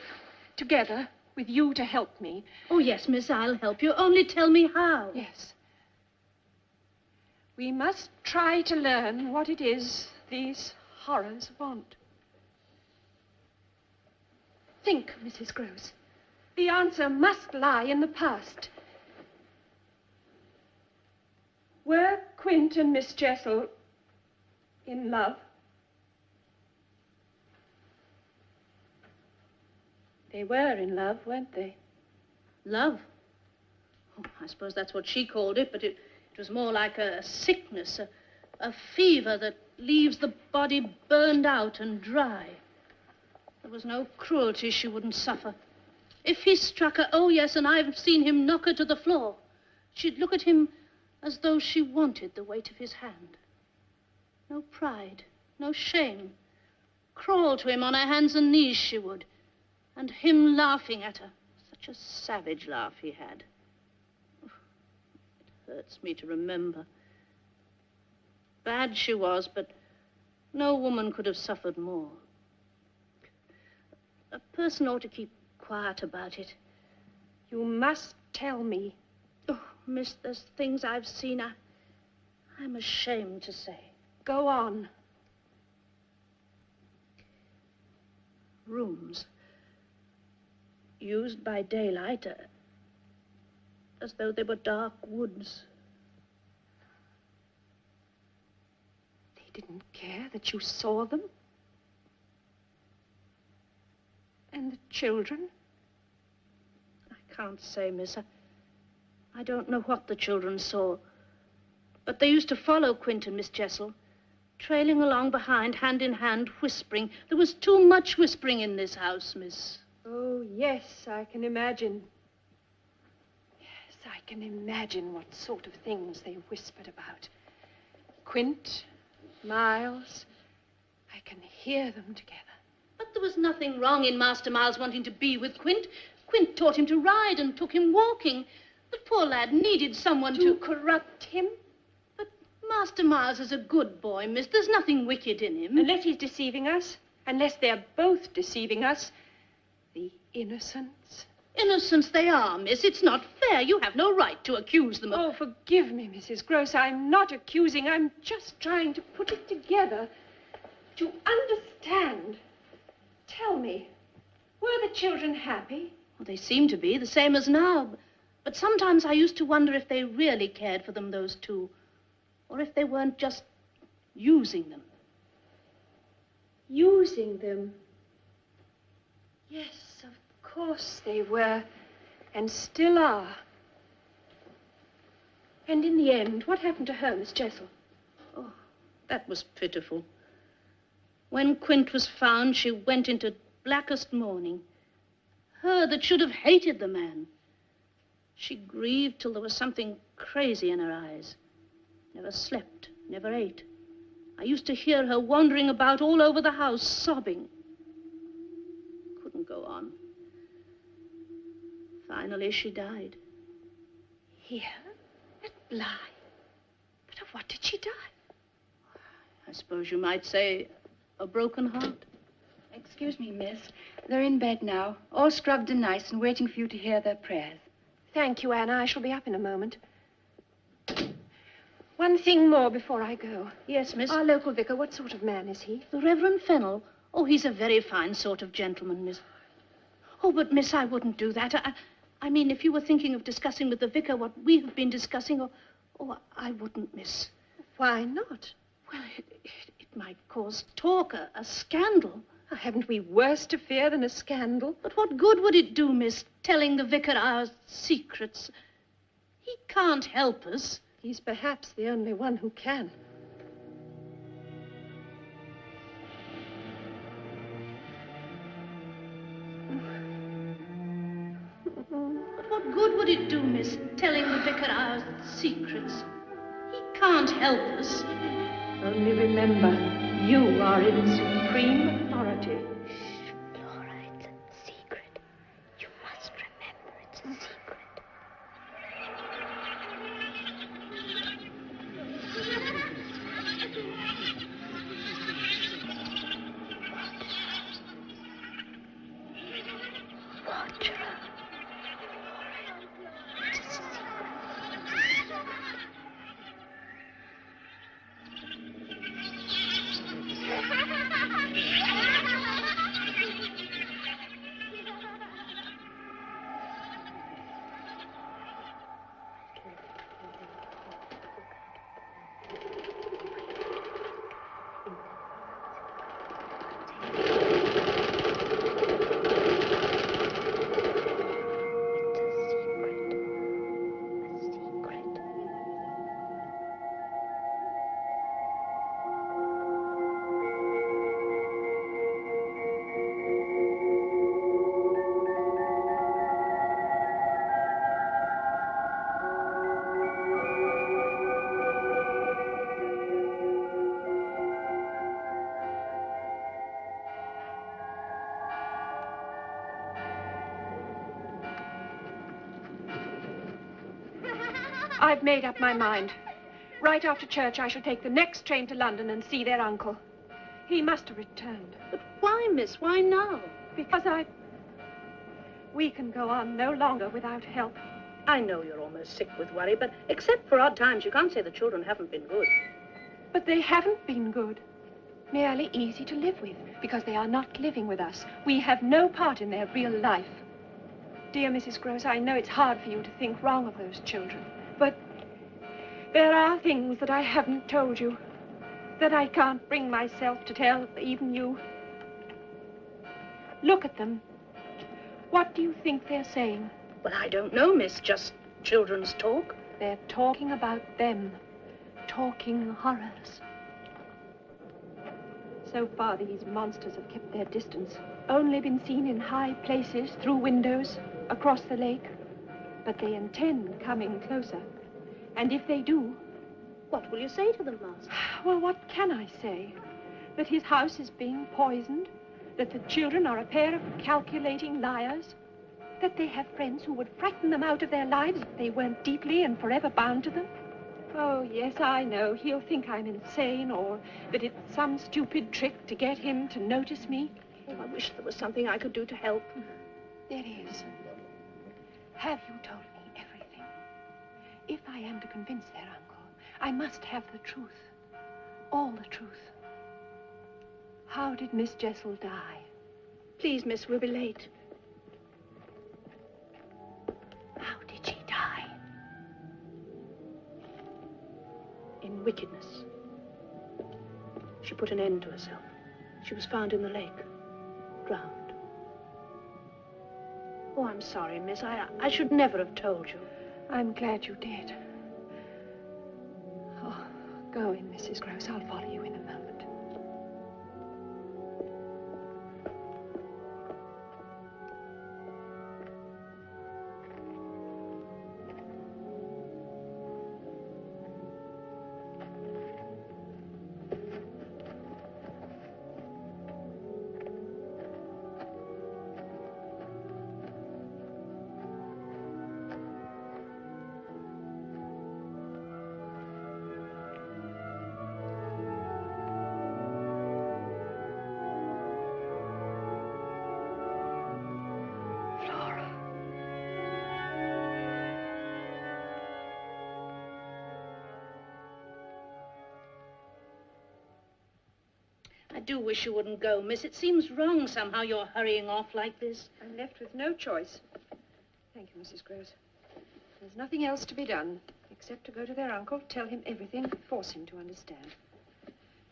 together, with you to help me. Oh, yes, miss, I'll help you. Only tell me how. Yes. We must try to learn what it is these horrors want. Think, Mrs. Gross. The answer must lie in the past. Were Quint and Miss Jessel in love? They were in love, weren't they? Love? Oh, I suppose that's what she called it, but it was more like a sickness, a fever that leaves the body burned out and dry. There was no cruelty she wouldn't suffer. If he struck her, oh, yes, and I've seen him knock her to the floor, she'd look at him as though she wanted the weight of his hand. No pride, no shame. Crawl to him on her hands and knees, she would. And him laughing at her. Such a savage laugh he had. It hurts me to remember. Bad she was, but no woman could have suffered more. A person ought to keep quiet about it. You must tell me. Oh, miss, there's things I've seen I'm ashamed to say. Go on. Rooms. Used by daylight, as though they were dark woods. They didn't care that you saw them? And the children? I can't say, miss. I don't know what the children saw. But they used to follow Quint and Miss Jessel, trailing along behind, hand in hand, whispering. There was too much whispering in this house, miss. Oh, yes, I can imagine. Yes, I can imagine what sort of things they whispered about. Quint, Miles, I can hear them together. But there was nothing wrong in Master Miles wanting to be with Quint. Quint taught him to ride and took him walking. The poor lad needed someone to corrupt him. But Master Miles is a good boy, miss. There's nothing wicked in him. Unless he's deceiving us, unless they're both deceiving us. The innocents. Innocents they are, miss. It's not fair. You have no right to accuse them of... Oh, forgive me, Mrs. Gross. I'm not accusing. I'm just trying to put it together. To understand. Tell me, were the children happy? Well, they seem to be, the same as now. But sometimes I used to wonder if they really cared for them, those two. Or if they weren't just using them. Using them? Yes, of course they were, and still are. And in the end, what happened to her, Miss Jessel? Oh, that was pitiful. When Quint was found, she went into blackest mourning. Her that should have hated the man. She grieved till there was something crazy in her eyes. Never slept, never ate. I used to hear her wandering about all over the house, sobbing. Couldn't go on. Finally, she died. Here? At Bly? But of what did she die? I suppose you might say a broken heart. Excuse me, miss. They're in bed now, all scrubbed and nice and waiting for you to hear their prayers. Thank you, Anna. I shall be up in a moment. One thing more before I go. Yes, miss. Our local vicar, what sort of man is he? The Reverend Fennel. Oh, he's a very fine sort of gentleman, miss. Oh, but, miss, I wouldn't do that. I mean, if you were thinking of discussing with the vicar what we have been discussing, I wouldn't, miss. Why not? Well, it might cause talk, a scandal. Haven't we worse to fear than a scandal? But what good would it do, miss, telling the vicar our secrets? He can't help us. He's perhaps the only one who can. But what good would it do, miss, telling the vicar our secrets? He can't help us. Only remember, you are in supreme authority. Shh, Flora, it's a secret. You must remember it's a secret. Watch her. It's a secret. I've made up my mind. Right after church, I shall take the next train to London and see their uncle. He must have returned. But why, miss? Why now? Because we can go on no longer without help. I know you're almost sick with worry, but except for odd times, you can't say the children haven't been good. But they haven't been good. Merely easy to live with, because they are not living with us. We have no part in their real life. Dear Mrs. Gross, I know it's hard for you to think wrong of those children, but there are things that I haven't told you, that I can't bring myself to tell even you. Look at them. What do you think they're saying? Well, I don't know, miss. Just children's talk. They're talking about them. Talking horrors. So far, these monsters have kept their distance. Only been seen in high places, through windows, across the lake. But they intend coming closer. And if they do... What will you say to them, Master? Well, what can I say? That his house is being poisoned? That the children are a pair of calculating liars? That they have friends who would frighten them out of their lives if they weren't deeply and forever bound to them? Oh, yes, I know. He'll think I'm insane, or that it's some stupid trick to get him to notice me. Oh, I wish there was something I could do to help. There is. Have you told me everything? If I am to convince their uncle, I must have the truth. All the truth. How did Miss Jessel die? Please, miss, we'll be late. How did she die? In wickedness. She put an end to herself. She was found in the lake, drowned. Oh, I'm sorry, miss. I should never have told you. I'm glad you did. Oh, go in, Mrs. Gross. I'll follow you in a moment. do wish you wouldn't go, miss. It seems wrong somehow you're hurrying off like this. I'm left with no choice. Thank you, Mrs. Gross. There's nothing else to be done, except to go to their uncle, tell him everything, force him to understand.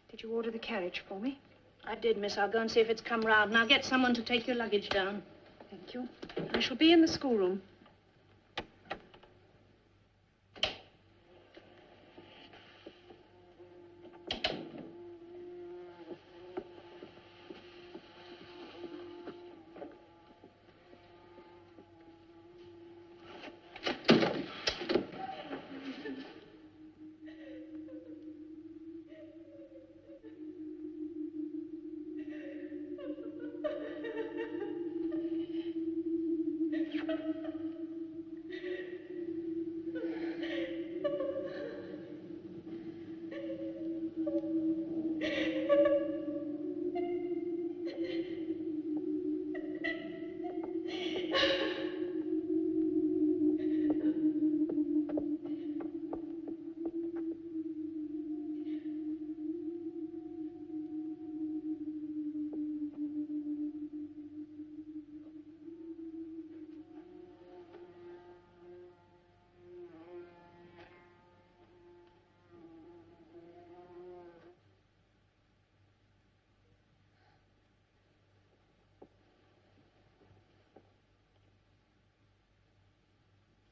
Did you order the carriage for me? I did, miss. I'll go and see if it's come round. Now get someone to take your luggage down. Thank you. I shall be in the schoolroom.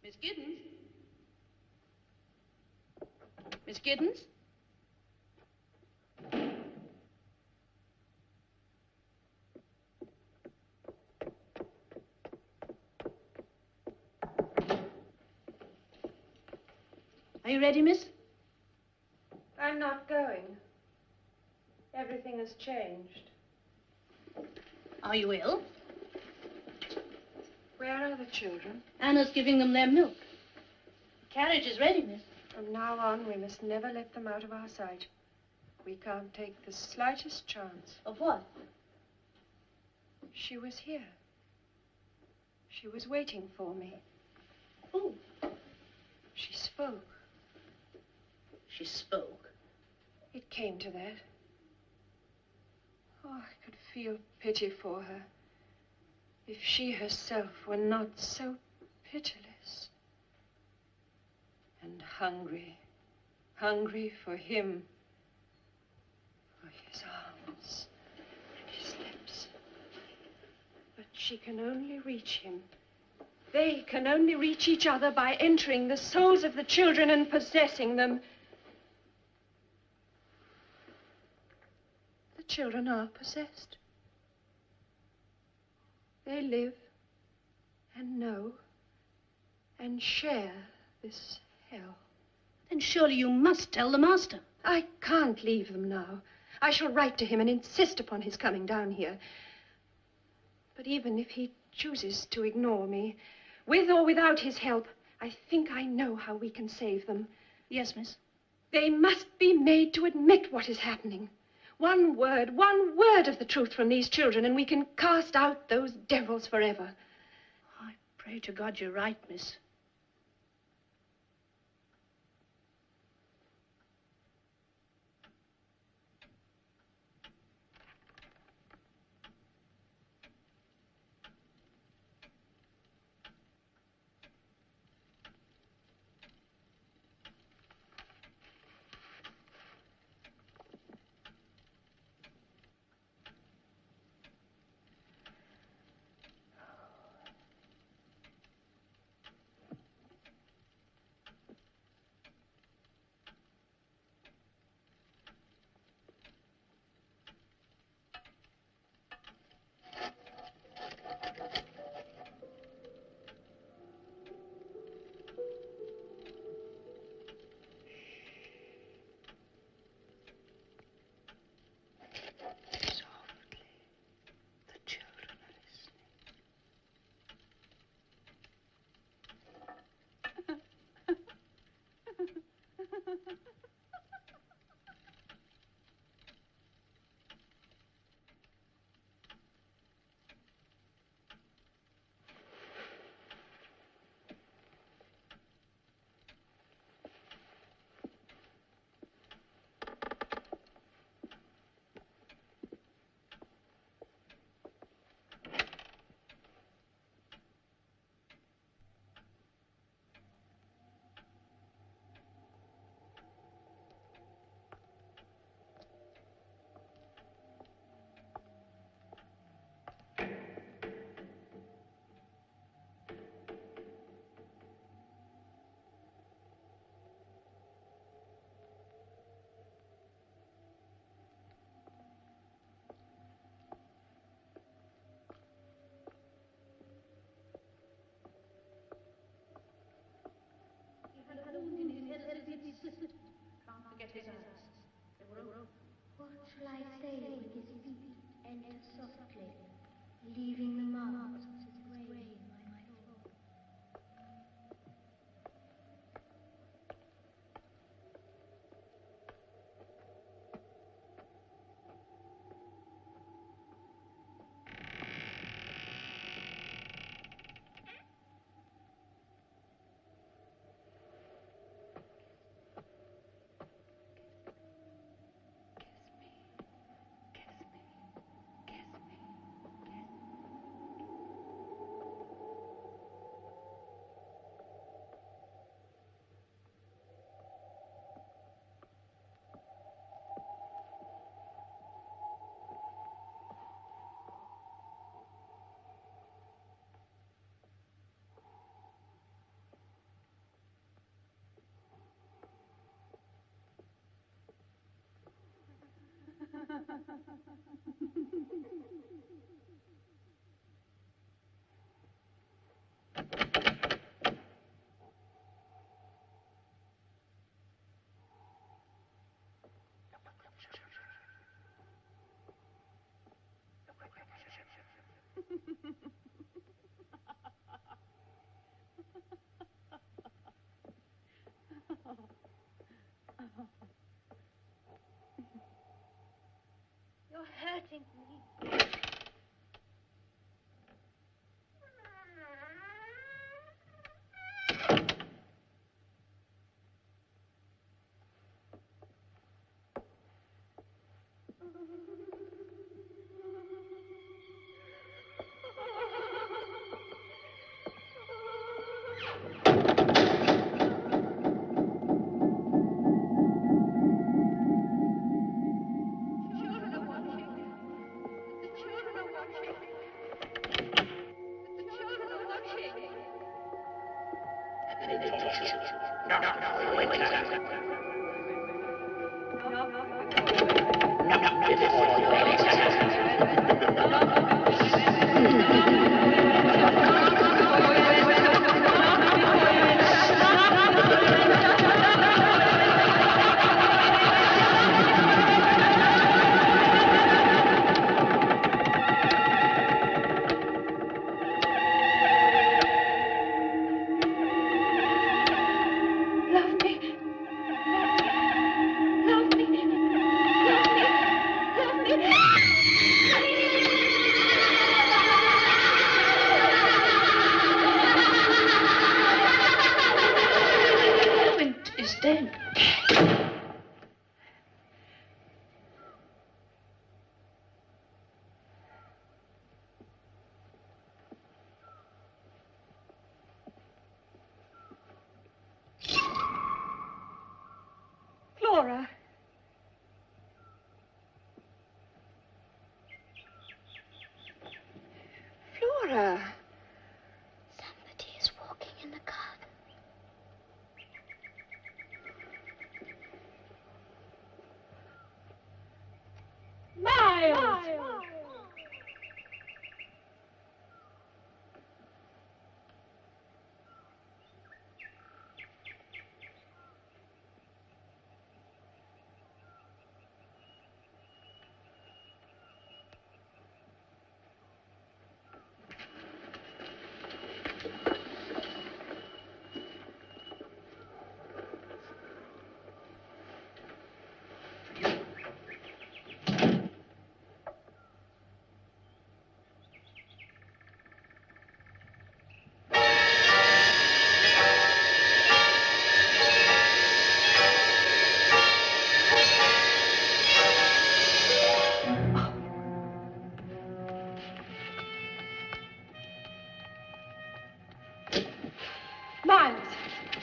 Miss Giddens? Miss Giddens? Are you ready, miss? I'm not going. Everything has changed. Are you ill? Where are the children? Anna's giving them their milk. The carriage is ready, miss. From now on, we must never let them out of our sight. We can't take the slightest chance. Of what? She was here. She was waiting for me. Who? She spoke. She spoke. It came to that. Oh, I could feel pity for her. If she herself were not so pitiless. And hungry. Hungry for him. For his arms and his lips. But she can only reach him. They can only reach each other by entering the souls of the children and possessing them. The children are possessed. They live and know and share this hell. Then surely you must tell the master. I can't leave them now. I shall write to him and insist upon his coming down here. But even if he chooses to ignore me, with or without his help, I think I know how we can save them. Yes, miss. They must be made to admit what is happening. One word of the truth from these children, and we can cast out those devils forever. I pray to God you're right, miss. leaving the marks of its way in my floor. You're hurting me. Flora. Flora. Somebody is walking in the garden. Miles! Miles,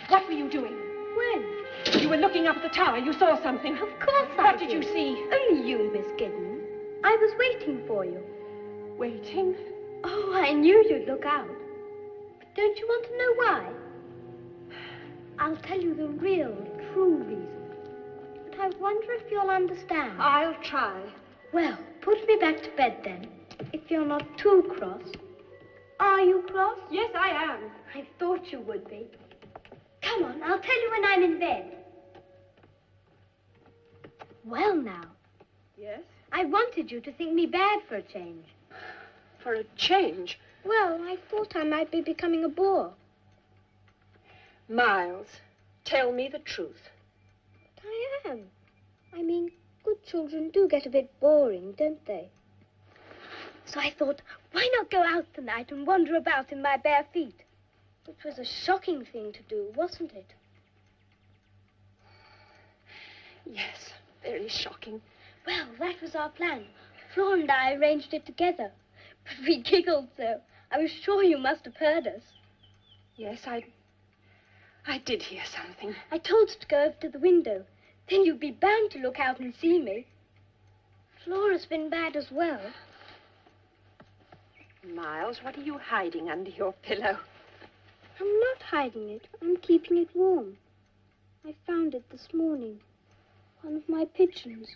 what were you doing? When? You were looking up at the tower. You saw something. Of course I What did you see? Only you, Miss Giddens. I was waiting for you. Waiting. Oh, I knew you'd look out. But don't you want to know why? I'll tell you the real, true reason. But I wonder if you'll understand. I'll try. Well, put me back to bed then, if you're not too cross. Are you cross? Yes, I am. I thought you would be. Come on, I'll tell you when I'm in bed. Well, now, Yes? I wanted you to think me bad for a change. For a change. Well, I thought I might be becoming a bore. Miles, tell me the truth. But I am. I mean, good children do get a bit boring, don't they? So I thought, why not go out tonight and wander about in my bare feet? Which was a shocking thing to do, wasn't it? Yes, very shocking. Well, that was our plan. Flora and I arranged it together. But we giggled so. I was sure you must have heard us. Yes, I did hear something. I told her to go over to the window. Then you'd be bound to look out and see me. Flora's been bad as well. Miles, what are you hiding under your pillow? I'm not hiding it. I'm keeping it warm. I found it this morning. One of my pigeons.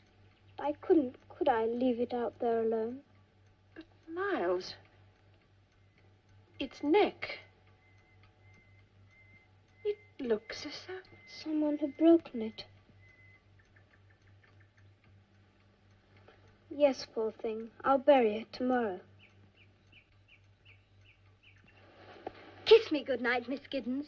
I couldn't, could I, leave it out there alone? But, Miles, its neck. It looks as though... Someone had broken it. Yes, poor thing. I'll bury it tomorrow. Kiss me good night, Miss Giddens.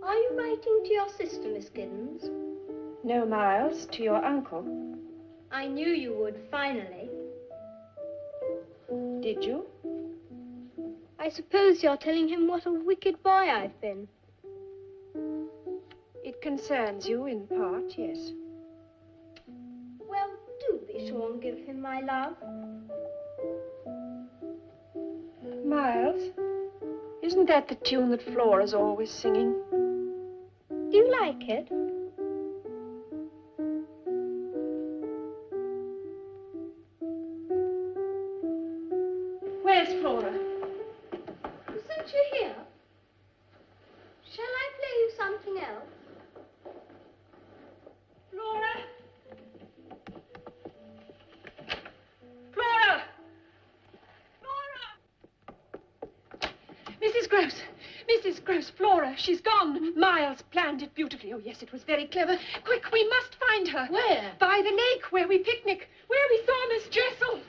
Are you writing to your sister, Miss Giddens? No, Miles, to your uncle. I knew you would, finally. Did you? I suppose you're telling him what a wicked boy I've been. It concerns you in part, yes. Well, do be sure and give him my love. Miles, isn't that the tune that Flora's always singing? Do you like it? Where's Flora? Isn't she here? Shall I play you something else? Flora! Flora! Flora! Mrs. Gross! Mrs. Gross, Flora, she's gone. Miles planned it beautifully. Oh, yes, it was very clever. Quick, we must find her. Where? By the lake, where we picnic, where we saw Miss Jessel.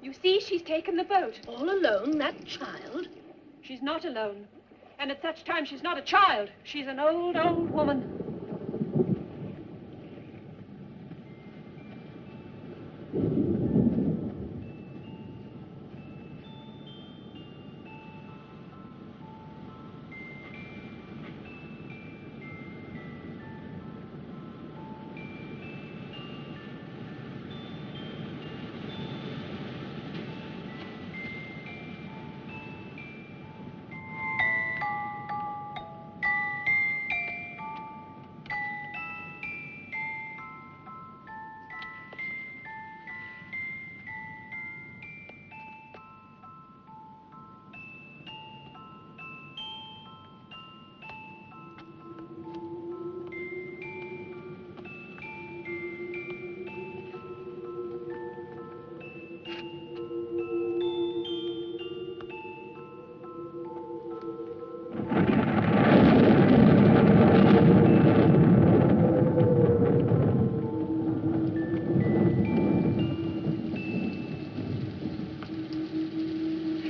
You see, she's taken the boat. All alone, that child? She's not alone. And at such time, she's not a child. She's an old, old woman.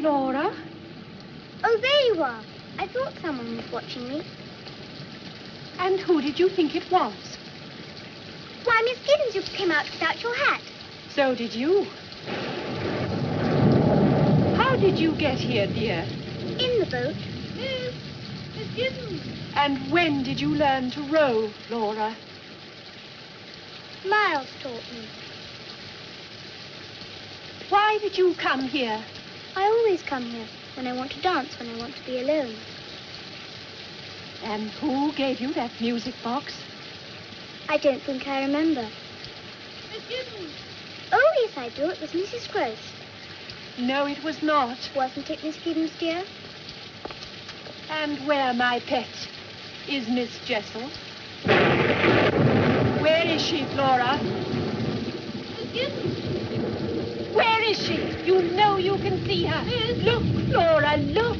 Flora? Oh, there you are. I thought someone was watching me. And who did you think it was? Why, Miss Giddens, you came out without your hat. So did you. How did you get here, dear? In the boat. Miss Giddens. And when did you learn to row, Flora? Miles taught me. Why did you come here? I always come here when I want to dance, when I want to be alone. And who gave you that music box? I don't think I remember. Miss Giddens. Oh, yes, I do. It was Mrs. Gross. No, it was not. Wasn't it, Miss Giddens, dear? And where, my pet, is Miss Jessel? Where is she, Flora? Where is she? You know you can see her. Look, Flora, look.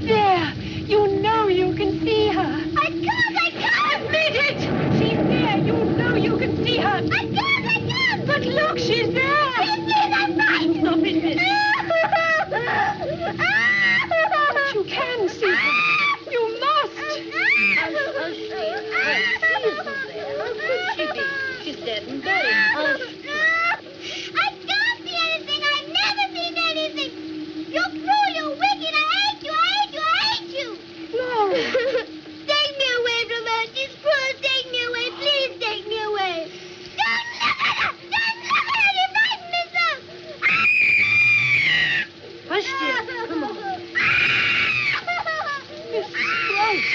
There. You know you can see her. I can't! Admit it! She's there. You know you can see her. I can't! But look, she's there. Please, I'm right! Stop it, Miss. But you can see her. You must. How could she be? She's dead and buried. I can't see anything. I've never seen anything. You're cruel, you're wicked. I hate you, I hate you, I hate you. Flora. Take me away from her. She's cruel. Take me away. Please take me away. Don't look at her. Don't look at her. You frighten me so. Hush, dear. Come on. Miss Gross.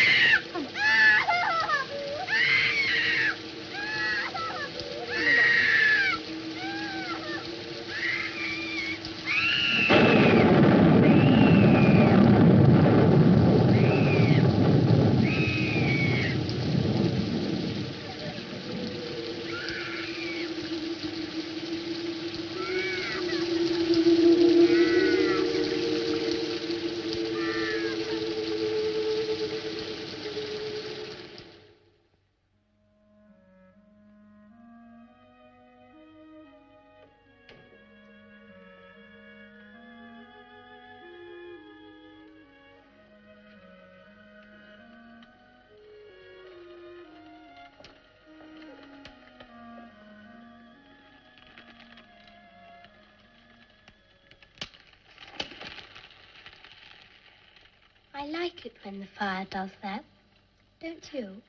I like it when the fire does that. Don't you?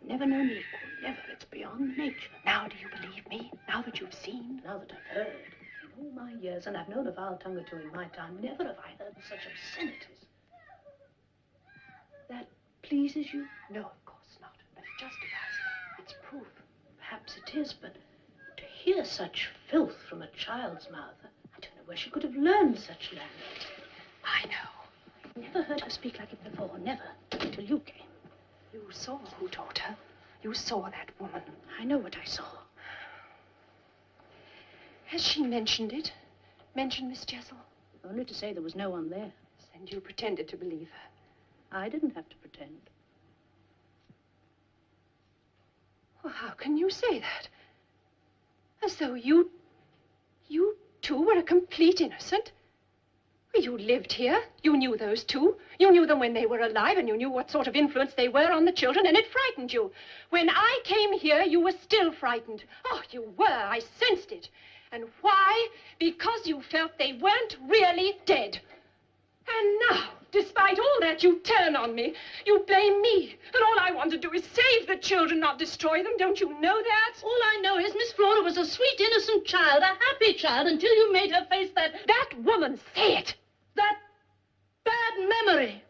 Never known equal, never. It's beyond nature. Now do you believe me? Now that you've seen? Now that I've heard, in all my years, and I've known a vile tongue or two in my time, never have I heard such obscenities. That pleases you? No, of course not. But it justifies me. It's proof. Perhaps it is, but to hear such filth from a child's mouth, I don't know where she could have learned such language. I know. Never heard her speak like it before, never, until you came. You saw who taught her. You saw that woman. I know what I saw. Has she mentioned it? Mentioned Miss Jessel? Only to say there was no one there. And you pretended to believe her. I didn't have to pretend. Well, how can you say that? As though you two were a complete innocent? You lived here. You knew those two. You knew them when they were alive, and you knew what sort of influence they were on the children, and it frightened you. When I came here, you were still frightened. Oh, you were. I sensed it. And why? Because you felt they weren't really dead. And now, despite all that, you turn on me. You blame me. And all I want to do is save the children, not destroy them. Don't you know that? All I know is Miss Flora was a sweet, innocent child, a happy child, until you made her face that woman, say it. That bad memory.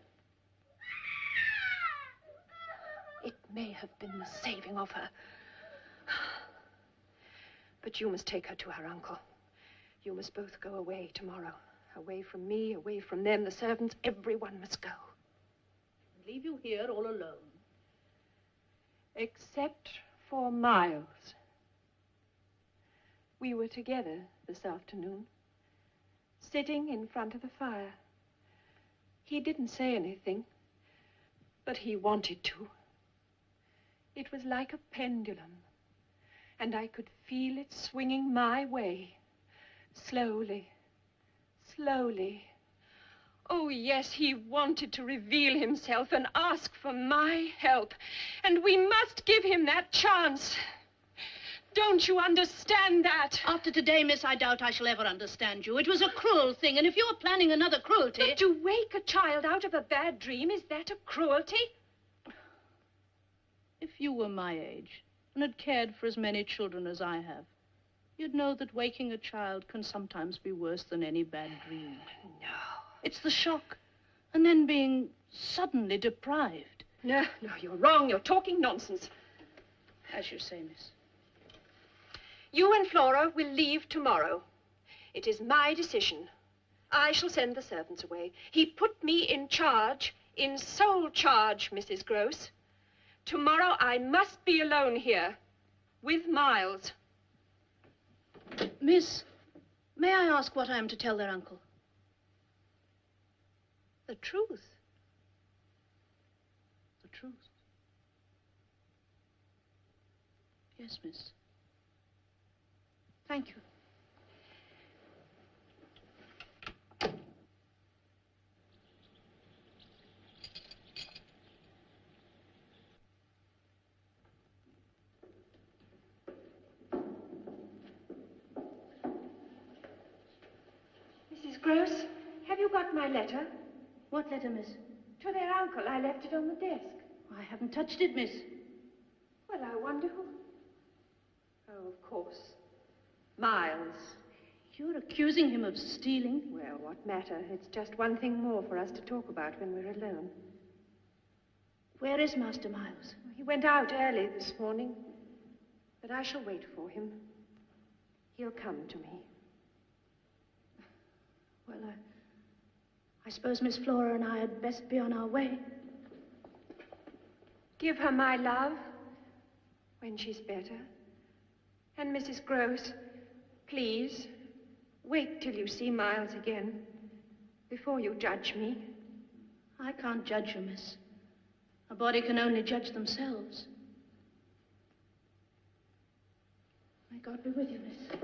It may have been the saving of her. But you must take her to her uncle. You must both go away tomorrow. Away from me, away from them, the servants, everyone must go. leave you here all alone. Except for Miles. We were together this afternoon, sitting in front of the fire. He didn't say anything, but he wanted to. It was like a pendulum, and I could feel it swinging my way, slowly, slowly. Oh, yes, he wanted to reveal himself and ask for my help, and we must give him that chance. Don't you understand that? After today, miss, I doubt I shall ever understand you. It was a cruel thing, and if you're planning another cruelty... But to wake a child out of a bad dream, is that a cruelty? If you were my age and had cared for as many children as I have, you'd know that waking a child can sometimes be worse than any bad dream. No. It's the shock, and then being suddenly deprived. No, you're wrong. You're talking nonsense. As you say, miss. You and Flora will leave tomorrow. It is my decision. I shall send the servants away. He put me in charge, in sole charge, Mrs. Gross. Tomorrow I must be alone here, with Miles. Miss, may I ask what I am to tell their uncle? The truth. The truth. Yes, miss. Thank you. Mrs. Gross, have you got my letter? What letter, miss? To their uncle. I left it on the desk. I haven't touched it, miss. Well, I wonder who... Oh, of course. Miles. You're accusing him of stealing? Well, what matter? It's just one thing more for us to talk about when we're alone. Where is Master Miles? He went out early this morning, but I shall wait for him. He'll come to me. Well, I suppose Miss Flora and I had best be on our way. Give her my love when she's better. And Mrs. Gross, please, wait till you see Miles again before you judge me. I can't judge you, miss. A body can only judge themselves. May God be with you, miss.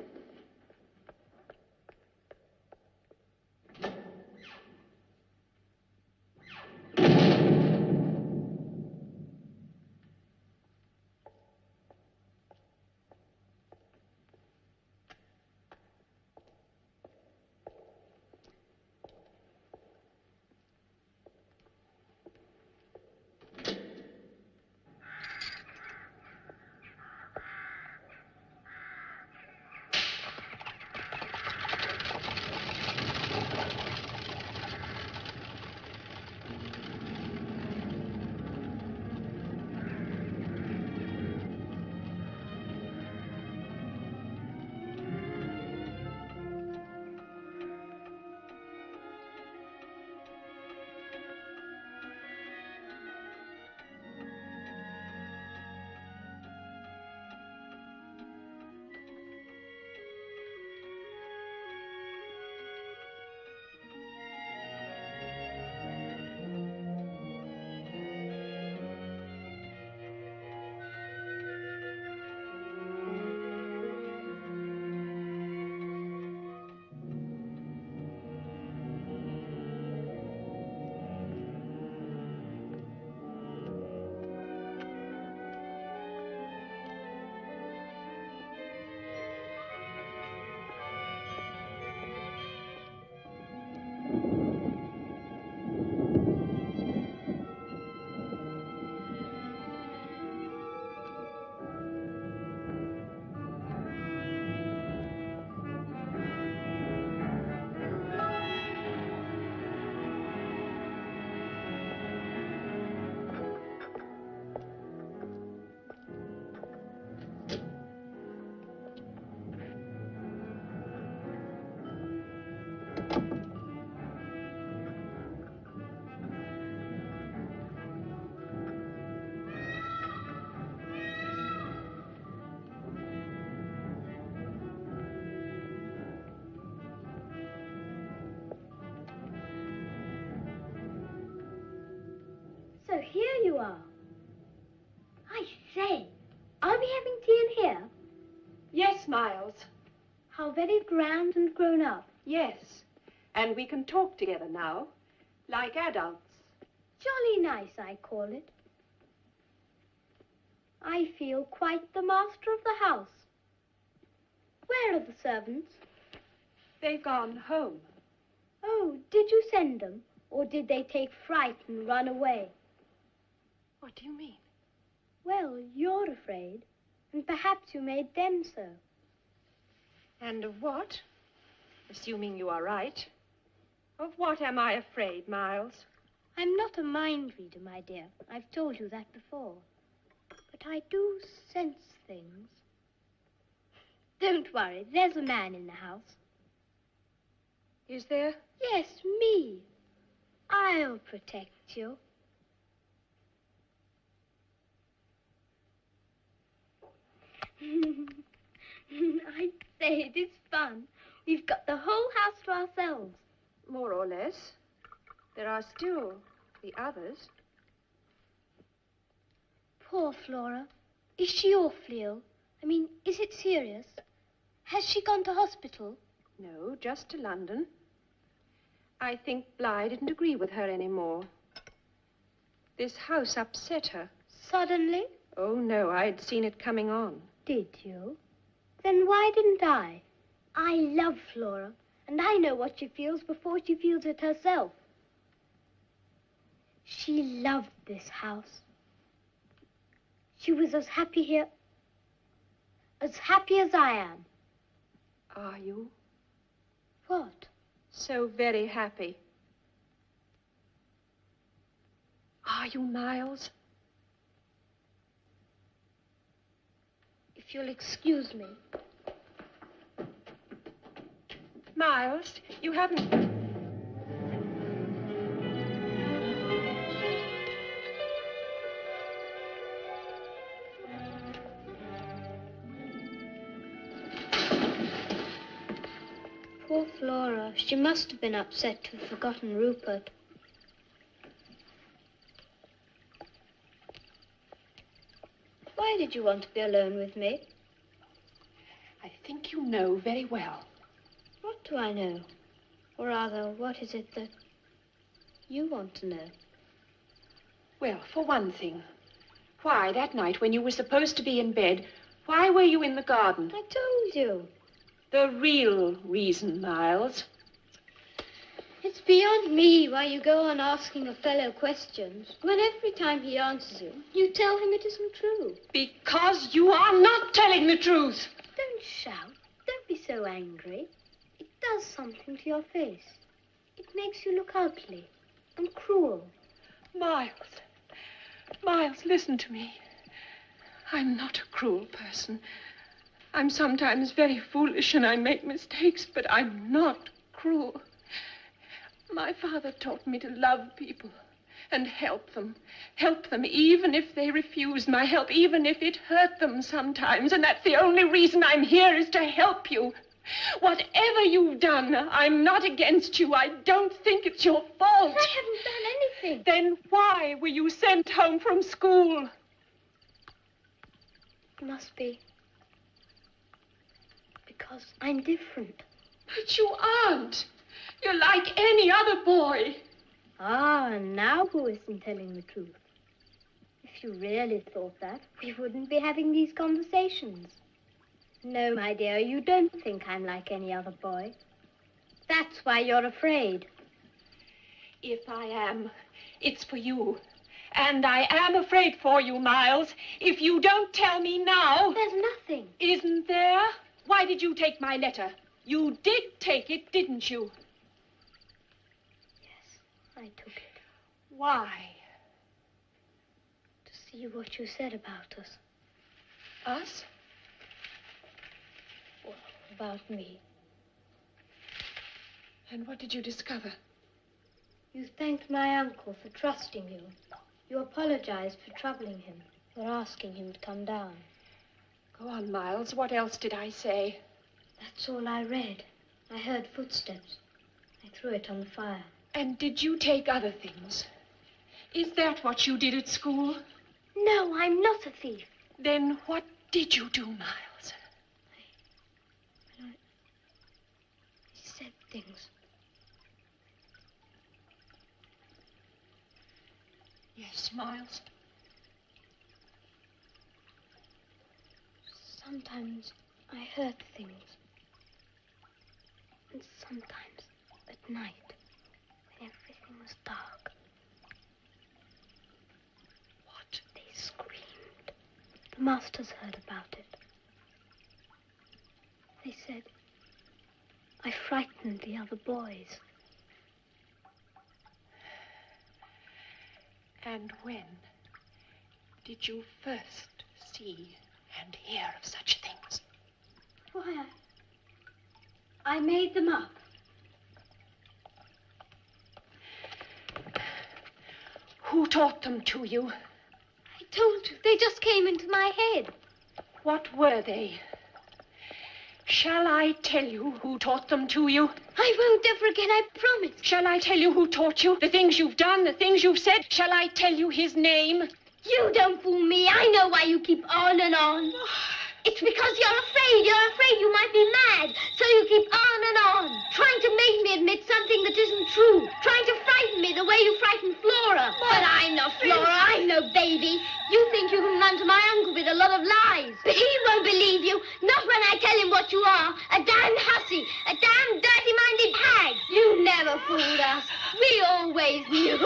Yes, Miles. How very grand and grown up. Yes. And we can talk together now, like adults. Jolly nice, I call it. I feel quite the master of the house. Where are the servants? They've gone home. Oh, did you send them? Or did they take fright and run away? What do you mean? Well, you're afraid, and perhaps you made them so. And of what? Assuming you are right. Of what am I afraid, Miles? I'm not a mind reader, my dear. I've told you that before. But I do sense things. Don't worry, there's a man in the house. Is there? Yes, me. I'll protect you. I say, it is fun. We've got the whole house to ourselves. More or less. There are still the others. Poor Flora. Is she awfully ill? I mean, is it serious? Has she gone to hospital? No, just to London. I think Bly didn't agree with her anymore. This house upset her. Suddenly? Oh, no, I'd seen it coming on. Did you? Then why didn't I? I love Flora, and I know what she feels before she feels it herself. She loved this house. She was as happy here, as happy as I am. Are you? What? So very happy. Are you, Miles? If you'll excuse me. Miles, you haven't... Poor Flora. She must have been upset to have forgotten Rupert. Why did you want to be alone with me? I think you know very well. What do I know? Or rather, what is it that you want to know? Well, for one thing, why, that night when you were supposed to be in bed, why were you in the garden? I told you. The real reason, Miles. It's beyond me why you go on asking a fellow questions when every time he answers you tell him it isn't true. Because you are not telling the truth. Don't shout. Don't be so angry. It does something to your face. It makes you look ugly and cruel. Miles, listen to me. I'm not a cruel person. I'm sometimes very foolish and I make mistakes, but I'm not cruel. My father taught me to love people and help them even if they refuse my help, even if it hurt them sometimes. And that's the only reason I'm here, is to help you. Whatever you've done, I'm not against you. I don't think it's your fault. I haven't done anything. Then why were you sent home from school? It must be because I'm different. But you aren't. You're like any other boy. Ah, and now who isn't telling the truth? If you really thought that, we wouldn't be having these conversations. No, my dear, you don't think I'm like any other boy. That's why you're afraid. If I am, it's for you. And I am afraid for you, Miles. If you don't tell me now... There's nothing. Isn't there? Why did you take my letter? You did take it, didn't you? Yes, I took it. Why? To see what you said about us. Us? Well, about me. And what did you discover? You thanked my uncle for trusting you. You apologized for troubling him, for asking him to come down. Go on, Miles. What else did I say? That's all I read. I heard footsteps. I threw it on the fire. And did you take other things? Is that what you did at school? No, I'm not a thief. Then what did you do, Miles? things. Yes, Miles. Sometimes I heard things. And sometimes at night, when everything was dark. What? They screamed. The masters heard about it. They said I frightened the other boys. And when did you first see and hear of such things? Why, I made them up. Who taught them to you? I told you, they just came into my head. What were they? Shall I tell you who taught them to you? I won't ever again, I promise. Shall I tell you who taught you? The things you've done, the things you've said? Shall I tell you his name? You don't fool me. I know why you keep on and on. It's because you're afraid. You're afraid you might be mad. So you keep on and on, trying to make me admit something that isn't true. Trying to frighten me the way you frightened Flora. But I'm not Flora. I'm no baby. You think you can run to my uncle with a lot of lies. But he won't believe you. Not when I tell him what you are. A damned hussy. A damn dirty-minded hag. You never fooled us. We always knew.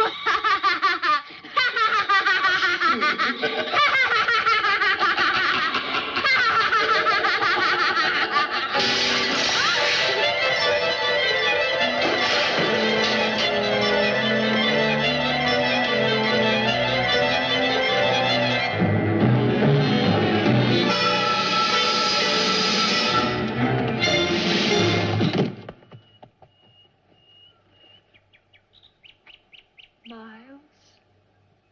Miles?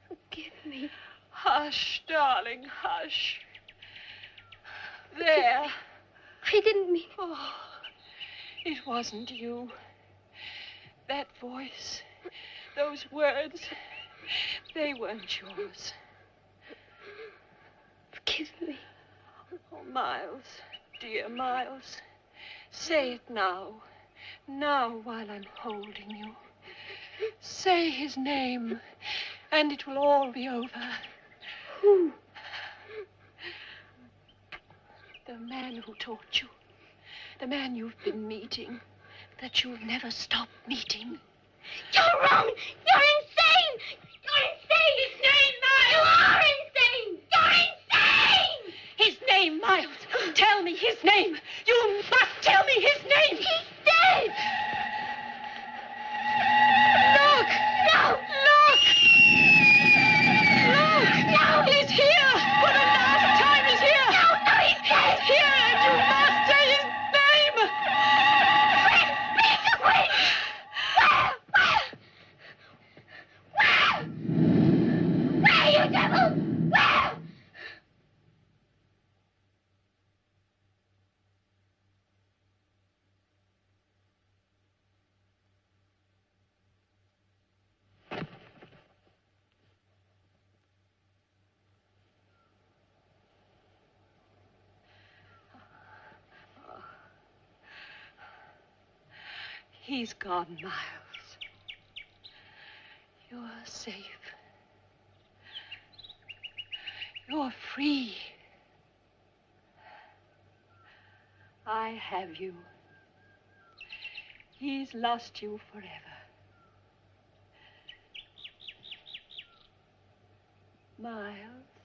Forgive me. Hush, darling, hush. There. I didn't mean... Oh, it wasn't you. That voice, those words, they weren't yours. Forgive me. Oh, Miles, dear Miles, say it now. Now, while I'm holding you. Say his name, and it will all be over. Who? The man who taught you. The man you've been meeting. That you'll never stop meeting. You're wrong. You're insane. You're insane. His name, Miles. You are insane. You're insane. His name, Miles. Tell me his name. You must tell me his name. He's dead. Look! No. Look! Look! No. He's here! For the last time, he's here! No, he's dead. He's here, and you must say his name! Peter Quinn! Where, you devil? Where? He's gone, Miles. You're safe. You're free. I have you. He's lost you forever. Miles.